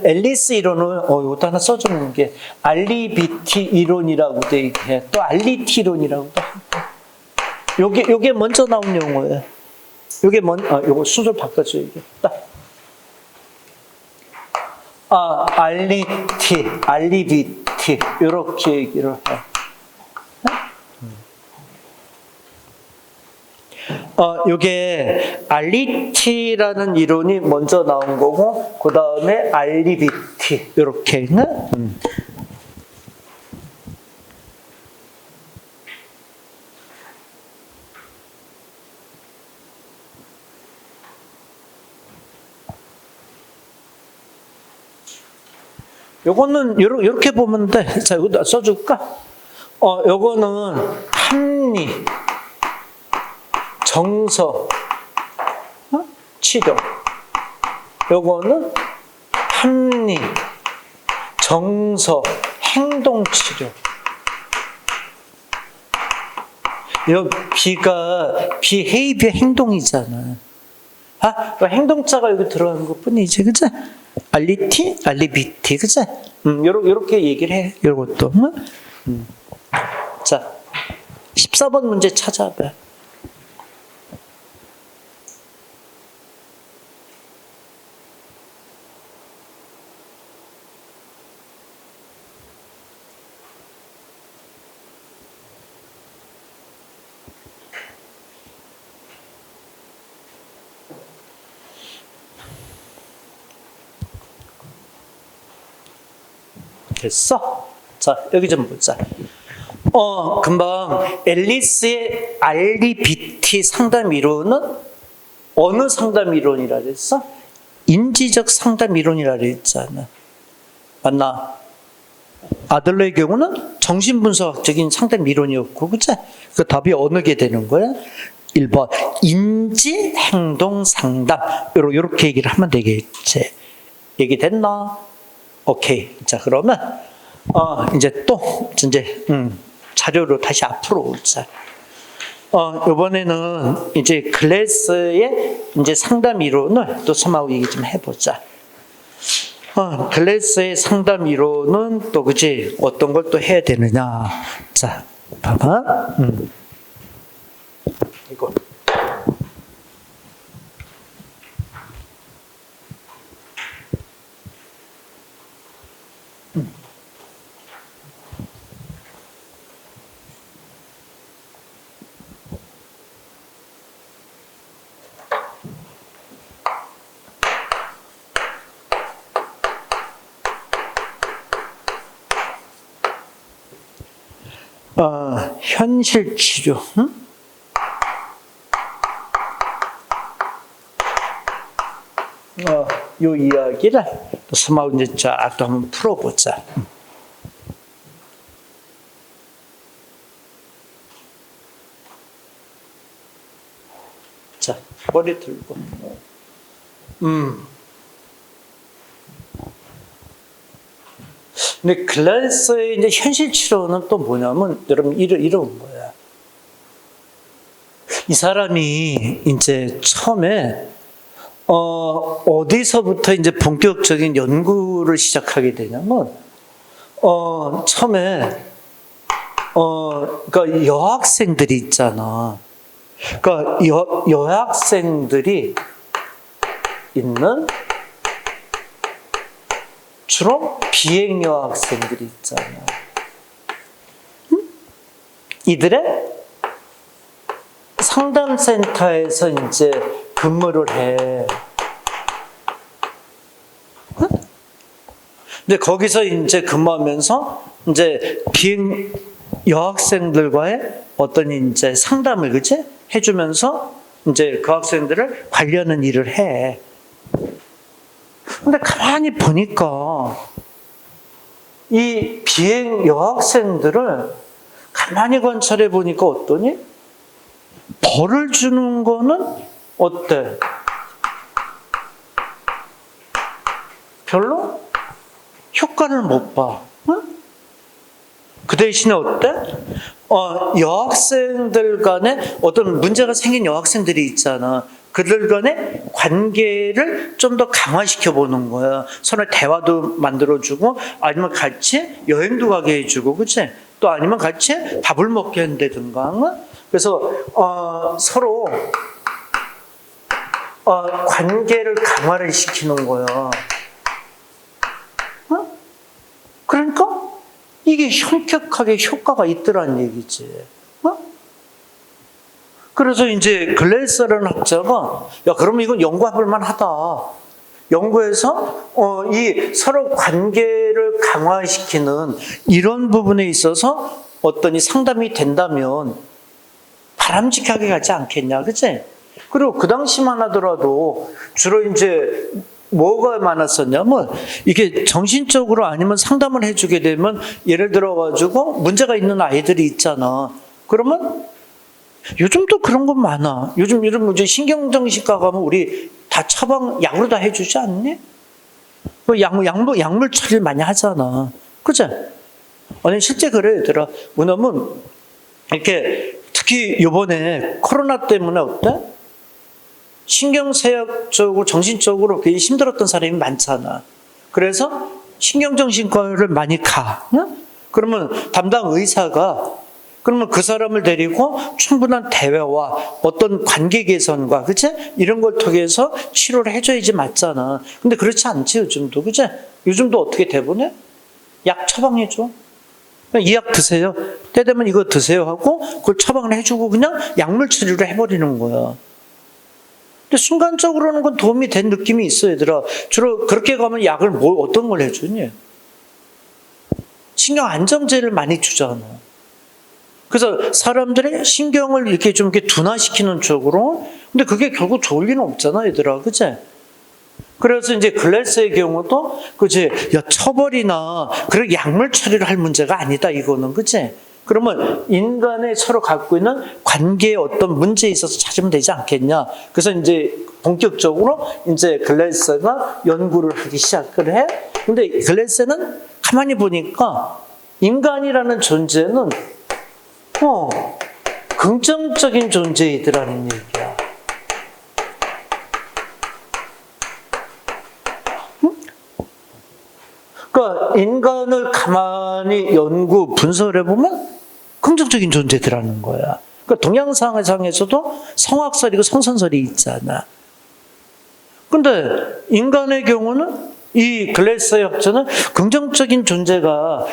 앨리스 이론은 이것도 하나 써주는 게 알리비티 이론이라고도 얘기해. 또 알리티 이론이라고도 하고. 요게 먼저 나온 용어예요. 요거 순서 바꿔줘, 이게. 알리티, 알리비티, 요렇게 얘기를 해. 요게 알리티라는 이론이 먼저 나온 거고, 그 다음에 알리비티, 요렇게. 요거는 요렇게 보면 돼. 자, 이거 써줄까? 요거는 합리, 정서, 치료. 요거는 합리, 정서, 행동 치료. 요 B가 비헤이비어 행동이잖아. 행동자가 여기 들어가는 것 뿐이지, 그치? 알리티, 알리비티, 그치? 요렇게 얘기를 해, 요것도. 자, 14번 문제 찾아봐. 됐어? 자, 여기 좀 보자. 금방 앨리스의 알리비티 상담 이론은 어느 상담 이론이라 그랬어? 인지적 상담 이론이라 그랬잖아. 맞나? 아들러의 경우는 정신분석적인 상담 이론이었고, 그치? 그 답이 어느 게 되는 거야? 1번 인지 행동 상담. 요렇게 얘기를 하면 되겠지. 얘기 됐나? 오케이. 자, 그러면 이제 자료로 다시 앞으로 오자. 이번에는 이제 글래스의 이제 상담 이론을 또 서마우 얘기 좀 해보자. 글래스의 상담 이론은 또 그지 어떤 걸 또 해야 되느냐. 자, 봐봐. 이거. 현실 치료. 요 이야기를 또 서마우 이제 쫙 또 한번 풀어보자. 자, 머리 들고. 근데 글래스의 이제 현실 치료는 또 뭐냐면, 여러분, 이런 거야. 이 사람이 이제 처음에, 어디서부터 이제 본격적인 연구를 시작하게 되냐면, 처음에, 그러니까 여학생들이 있잖아. 그러니까 여학생들이 있는 주로 비행 여학생들이 있잖아. 이들의 상담센터에서 이제 근무를 해. 응? 근데 거기서 이제 근무하면서 이제 비행 여학생들과의 어떤 이제 상담을 그치? 해주면서 이제 그 학생들을 관리하는 일을 해. 근데 가만히 보니까 이 비행 여학생들을 가만히 관찰해 보니까 어떠니? 벌을 주는 거는 어때? 별로 효과를 못 봐. 응? 그 대신에 어때? 여학생들 간에 어떤 문제가 생긴 여학생들이 있잖아. 그들 간의 관계를 좀 더 강화시켜 보는 거야. 서로 대화도 만들어주고, 아니면 같이 여행도 가게 해주고, 그치? 또 아니면 같이 밥을 먹게 한다든가. 그래서, 서로, 관계를 강화를 시키는 거야. 그러니까, 이게 현격하게 효과가 있더란 얘기지. 그래서 이제 글래서라는 학자가 야 그러면 이건 연구해볼 만하다. 연구해서 이 서로 관계를 강화시키는 이런 부분에 있어서 어떤 이 상담이 된다면 바람직하게 가지 않겠냐, 그치? 그리고 그 당시만 하더라도 주로 이제 뭐가 많았었냐면 이게 정신적으로 아니면 상담을 해주게 되면 예를 들어가지고 문제가 있는 아이들이 있잖아. 그러면 요즘도 그런 건 많아. 요즘 신경정신과 가면 우리 다 처방 약으로 다 해주지 않니? 약물 처리를 많이 하잖아. 그죠? 아니, 실제 그래, 얘들아. 왜냐면, 이렇게, 특히 요번에 코로나 때문에 어때? 신경쇠약적으로, 정신적으로 굉장히 힘들었던 사람이 많잖아. 그래서 신경정신과를 많이 가. 응? 그러면 담당 의사가 그러면 그 사람을 데리고 충분한 대화와 어떤 관계 개선과, 그치? 이런 걸 통해서 치료를 해줘야지 맞잖아. 근데 그렇지 않지, 요즘도. 그치? 요즘도 어떻게 대보내? 약 처방해줘. 이 약 드세요. 때 되면 이거 드세요 하고, 그걸 처방을 해주고 그냥 약물 치료를 해버리는 거야. 근데 순간적으로는 건 도움이 된 느낌이 있어, 얘들아. 주로 그렇게 가면 약을 어떤 걸 해주니? 신경 안정제를 많이 주잖아. 그래서 사람들의 신경을 이렇게 좀 이렇게 둔화시키는 쪽으로. 근데 그게 결국 좋을 리는 없잖아, 얘들아. 그치? 그래서 이제 글래스의 경우도, 그치? 야, 처벌이나, 그런 약물 처리를 할 문제가 아니다, 이거는. 그치? 그러면 인간의 서로 갖고 있는 관계에 어떤 문제에 있어서 찾으면 되지 않겠냐. 그래서 이제 본격적으로 이제 글래스가 연구를 하기 시작을 해. 근데 글래스는 가만히 보니까 인간이라는 존재는 긍정적인 존재이더라는 얘기야. 응? 그러니까 인간을 가만히 연구, 분석해보면 긍정적인 존재더라는 거야. 그러니까 동양상에서도 성악설이고 성선설이 있잖아. 근데 인간의 경우는 이 글래스의 학자는 긍정적인 존재가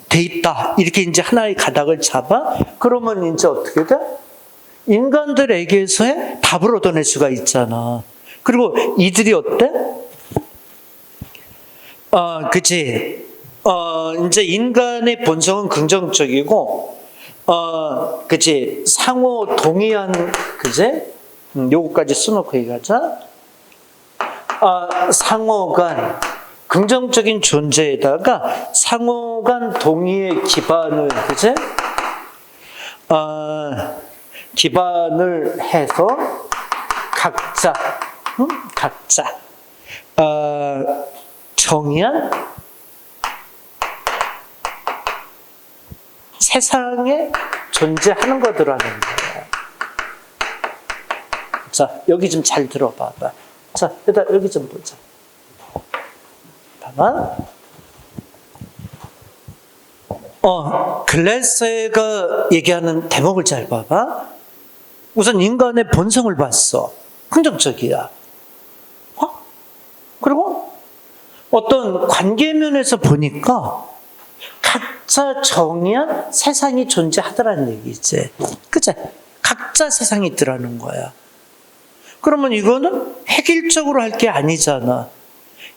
돼 있다. 이렇게 이제 하나의 가닥을 잡아. 그러면 이제 어떻게 돼? 인간들에게서의 답을 얻어낼 수가 있잖아. 그리고 이들이 어때? 그치. 이제 인간의 본성은 긍정적이고, 그치. 상호 동의한, 그치? 요거까지 써놓고 얘기하자. 상호간, 긍정적인 존재에다가 상호간 동의의 기반을, 그치? 기반을 해서 각자, 정의한 세상에 존재하는 거더라는 거야. 자, 여기 좀 잘 들어봐봐. 자, 일단 여기 좀 보자. 봐봐. 글래스가 얘기하는 대목을 잘 봐봐. 우선 인간의 본성을 봤어. 긍정적이야. 그리고 어떤 관계면에서 보니까 각자 정의한 세상이 존재하더라는 얘기지. 그치? 각자 세상이 있더라는 거야. 그러면 이거는 획일적으로 할 게 아니잖아.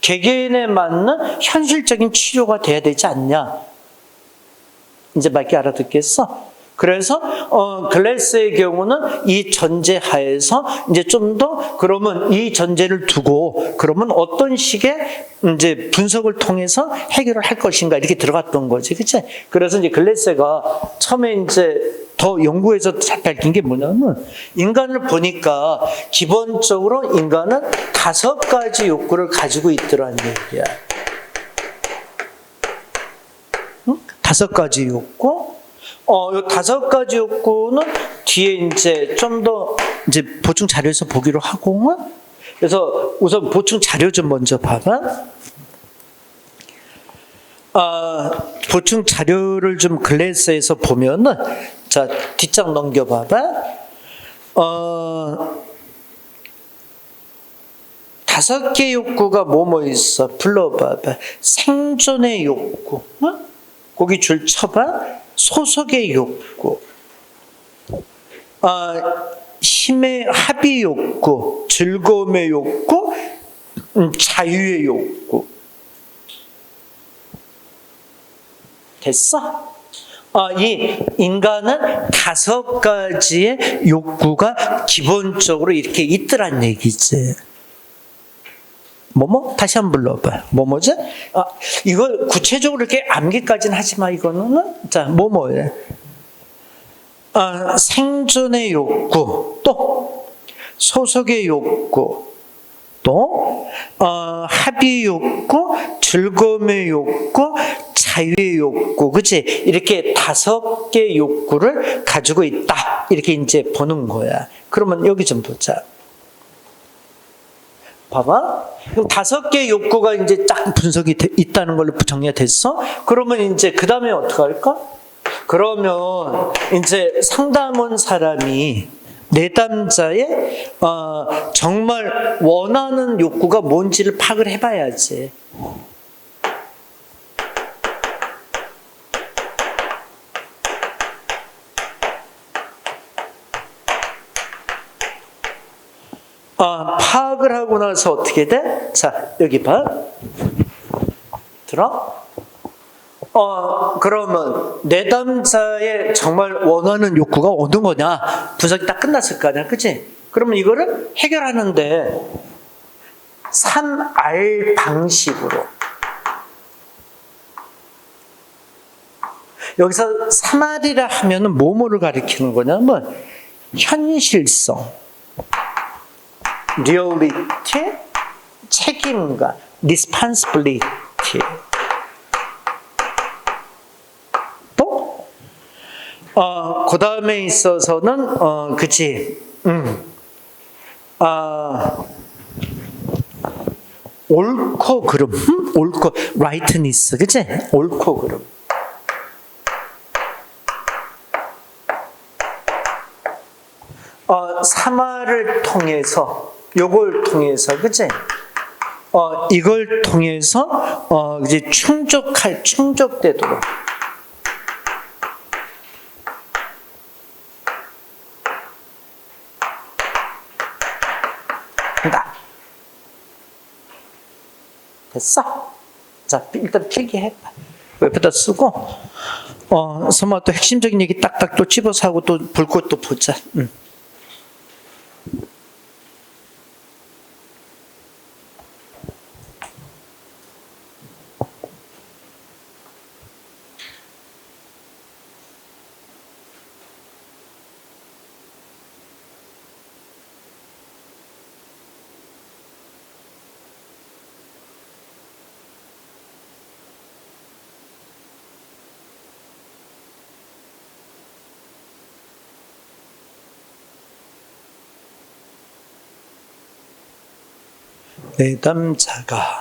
개개인에 맞는 현실적인 치료가 돼야 되지 않냐. 이제 맞게 알아듣겠어? 그래서 글래스의 경우는 이 전제 하에서 이제 좀 더 그러면 이 전제를 두고 그러면 어떤 식의 이제 분석을 통해서 해결을 할 것인가 이렇게 들어갔던 거지, 그치? 그래서 이제 글래스가 처음에 이제 더 연구해서 잘 밝힌 게 뭐냐면 인간을 보니까 기본적으로 인간은 5가지 욕구를 가지고 있더라는 얘기야. 응? 5가지 욕구? 이 5가지 욕구는 뒤에 이제 좀 더 이제 보충 자료에서 보기로 하고, 그래서 우선 보충 자료 좀 먼저 봐봐. 보충 자료를 좀 글래스에서 보면은, 자, 뒷장 넘겨봐봐. 5개 욕구가 뭐뭐 있어? 불러봐봐. 생존의 욕구, 어? 거기 줄 쳐봐. 소속의 욕구, 힘의 합의 욕구, 즐거움의 욕구, 자유의 욕구. 됐어? 이 인간은 5가지의 욕구가 기본적으로 이렇게 있더란 얘기지. 뭐뭐? 다시 한번 불러봐. 뭐뭐지? 이거 구체적으로 이렇게 암기까지는 하지 마, 이거는. 자, 뭐뭐예? 생존의 욕구, 또, 소속의 욕구, 또, 합의 욕구, 즐거움의 욕구, 자유의 욕구, 그치? 이렇게 5개 욕구를 가지고 있다. 이렇게 이제 보는 거야. 그러면 여기 좀 보자. 봐봐. 그럼 5개 욕구가 이제 딱 분석이 있다는 걸로 정리가 됐어? 그러면 이제 그 다음에 어떻게 할까? 그러면 이제 상담원 사람이 내담자의 정말 원하는 욕구가 뭔지를 파악을 해봐야지. 파악을 하고 나서 어떻게 돼? 자, 여기 봐. 들어? 그러면 내담자의 정말 원하는 욕구가 어느 거냐? 분석이 딱 끝났을 거 아니야, 그치? 그러면 이거를 해결하는데 3R 방식으로. 여기서 3R이라 하면은 뭐뭐를 가리키는 거냐면 현실성, reality, 책임감, responsibility. 또, 그 다음에 있어서는, 그치, 옳고 그름, 옳고, rightness, 그치? 옳고 그름. 삼화를 통해서, 요걸 통해서, 그치? 이걸 통해서, 이제 충족되도록. 한다. 됐어? 자, 일단 필기해봐. 옆에다 쓰고, 서마 또 핵심적인 얘기 딱딱 또 집어서 하고 또 볼 것도 보자. 내담자가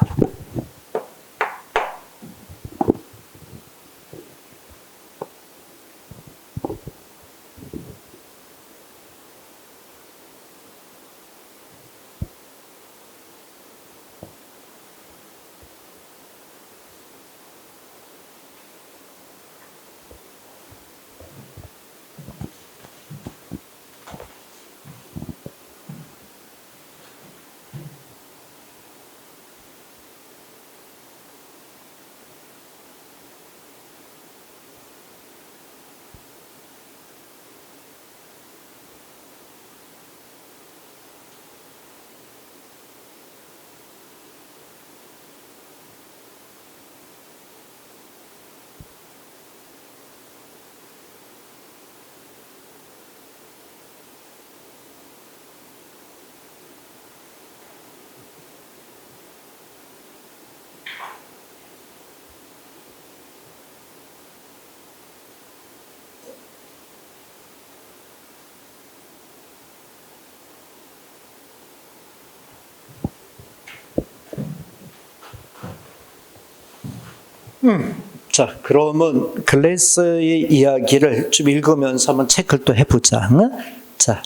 자, 그러면 글래스의 이야기를 좀 읽으면서 한번 체크를 또 해보자. 응? 자,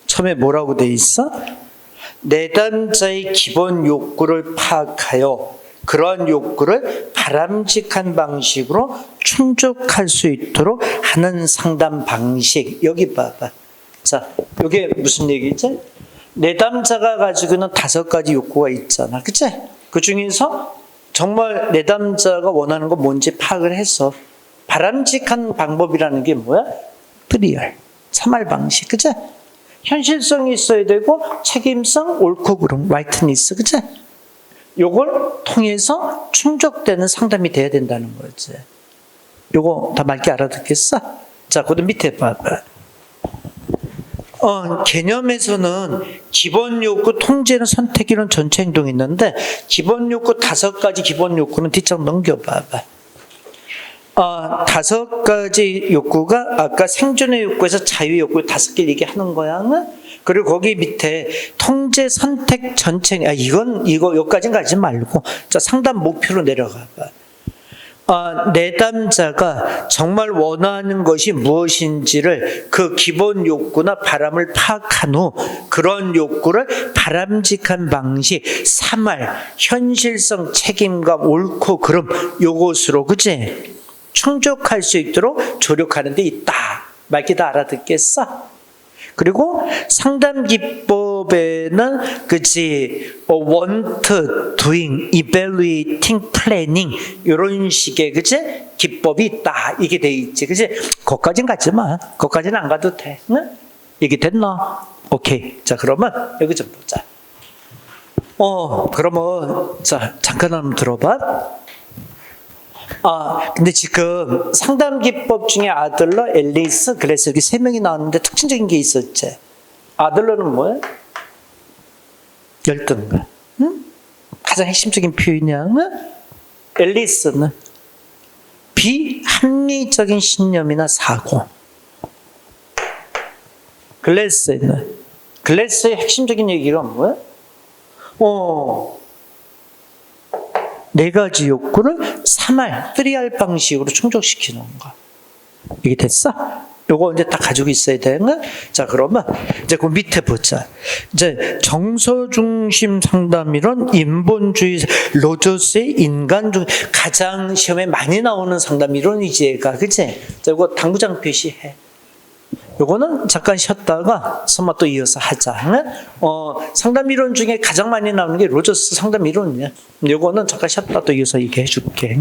처음에 뭐라고 돼 있어? 내담자의 기본 욕구를 파악하여 그러한 욕구를 바람직한 방식으로 충족할 수 있도록 하는 상담 방식. 여기 봐봐. 자, 이게 무슨 얘기지? 내담자가 가지고 있는 5가지 욕구가 있잖아. 그치? 그 중에서 정말 내담자가 원하는 건 뭔지 파악을 해서 바람직한 방법이라는 게 뭐야? 트리얼, 사말 방식. 그치? 현실성이 있어야 되고 책임성, 옳고 그름, 라이트니스. 그치? 요걸 통해서 충족되는 상담이 돼야 된다는 거지. 요거 다 맑게 알아듣겠어? 자, 그다음 밑에 봐봐. 개념에서는 기본 욕구, 통제는 선택이론 전체 행동이 있는데 기본 욕구 5가지 기본 욕구는 뒷장 넘겨봐봐. 5가지 욕구가 아까 생존의 욕구에서 자유 욕구 5개 얘기하는 거야. 그리고 거기 밑에 통제, 선택, 전체. 이거 여기까지는 가지 말고 자, 상담 목표로 내려가봐. 내담자가 정말 원하는 것이 무엇인지를 그 기본 욕구나 바람을 파악한 후 그런 욕구를 바람직한 방식, 사말, 현실성, 책임감, 옳고 그름 요것으로 그치? 충족할 수 있도록 조력하는 데 있다. 맑게 다 알아듣겠어? 그리고 상담 기법에는 그치 want, doing, evaluating, planning 이런 식의 그치 기법이 있다. 이게 돼 있지. 그치? 거기까지는 가지 마. 거기까지는 안 가도 돼. 응? 얘기 됐나? 오케이. 자, 그러면 여기 좀 보자. 그러면 자 잠깐 한번 들어봐. 근데 지금 상담 기법 중에 아들러, 앨리스, 글래스 여기 3명이 나왔는데 특징적인 게 있었지. 아들러는 뭐야? 열등감. 응? 가장 핵심적인 표현이야. 응? 앨리스는 비합리적인 신념이나 사고. 글래스의 핵심적인 얘기가 뭐야? 4가지 욕구를 3할, 3할 방식으로 충족시키는 거. 이게 됐어? 요거 이제 다 가지고 있어야 되는 거. 자, 그러면 이제 그 밑에 보자. 이제 정서 중심 상담이론 인본주의 로저스의 인간 중 가장 시험에 많이 나오는 상담 이론이지, 얘가. 그치? 자, 이거 당구장 표시해. 요거는 잠깐 쉬었다가 선마 또 이어서 하자. 상담 이론 중에 가장 많이 나오는 게 로저스 상담 이론이야. 요거는 잠깐 쉬었다 또 이어서 얘기해 줄게.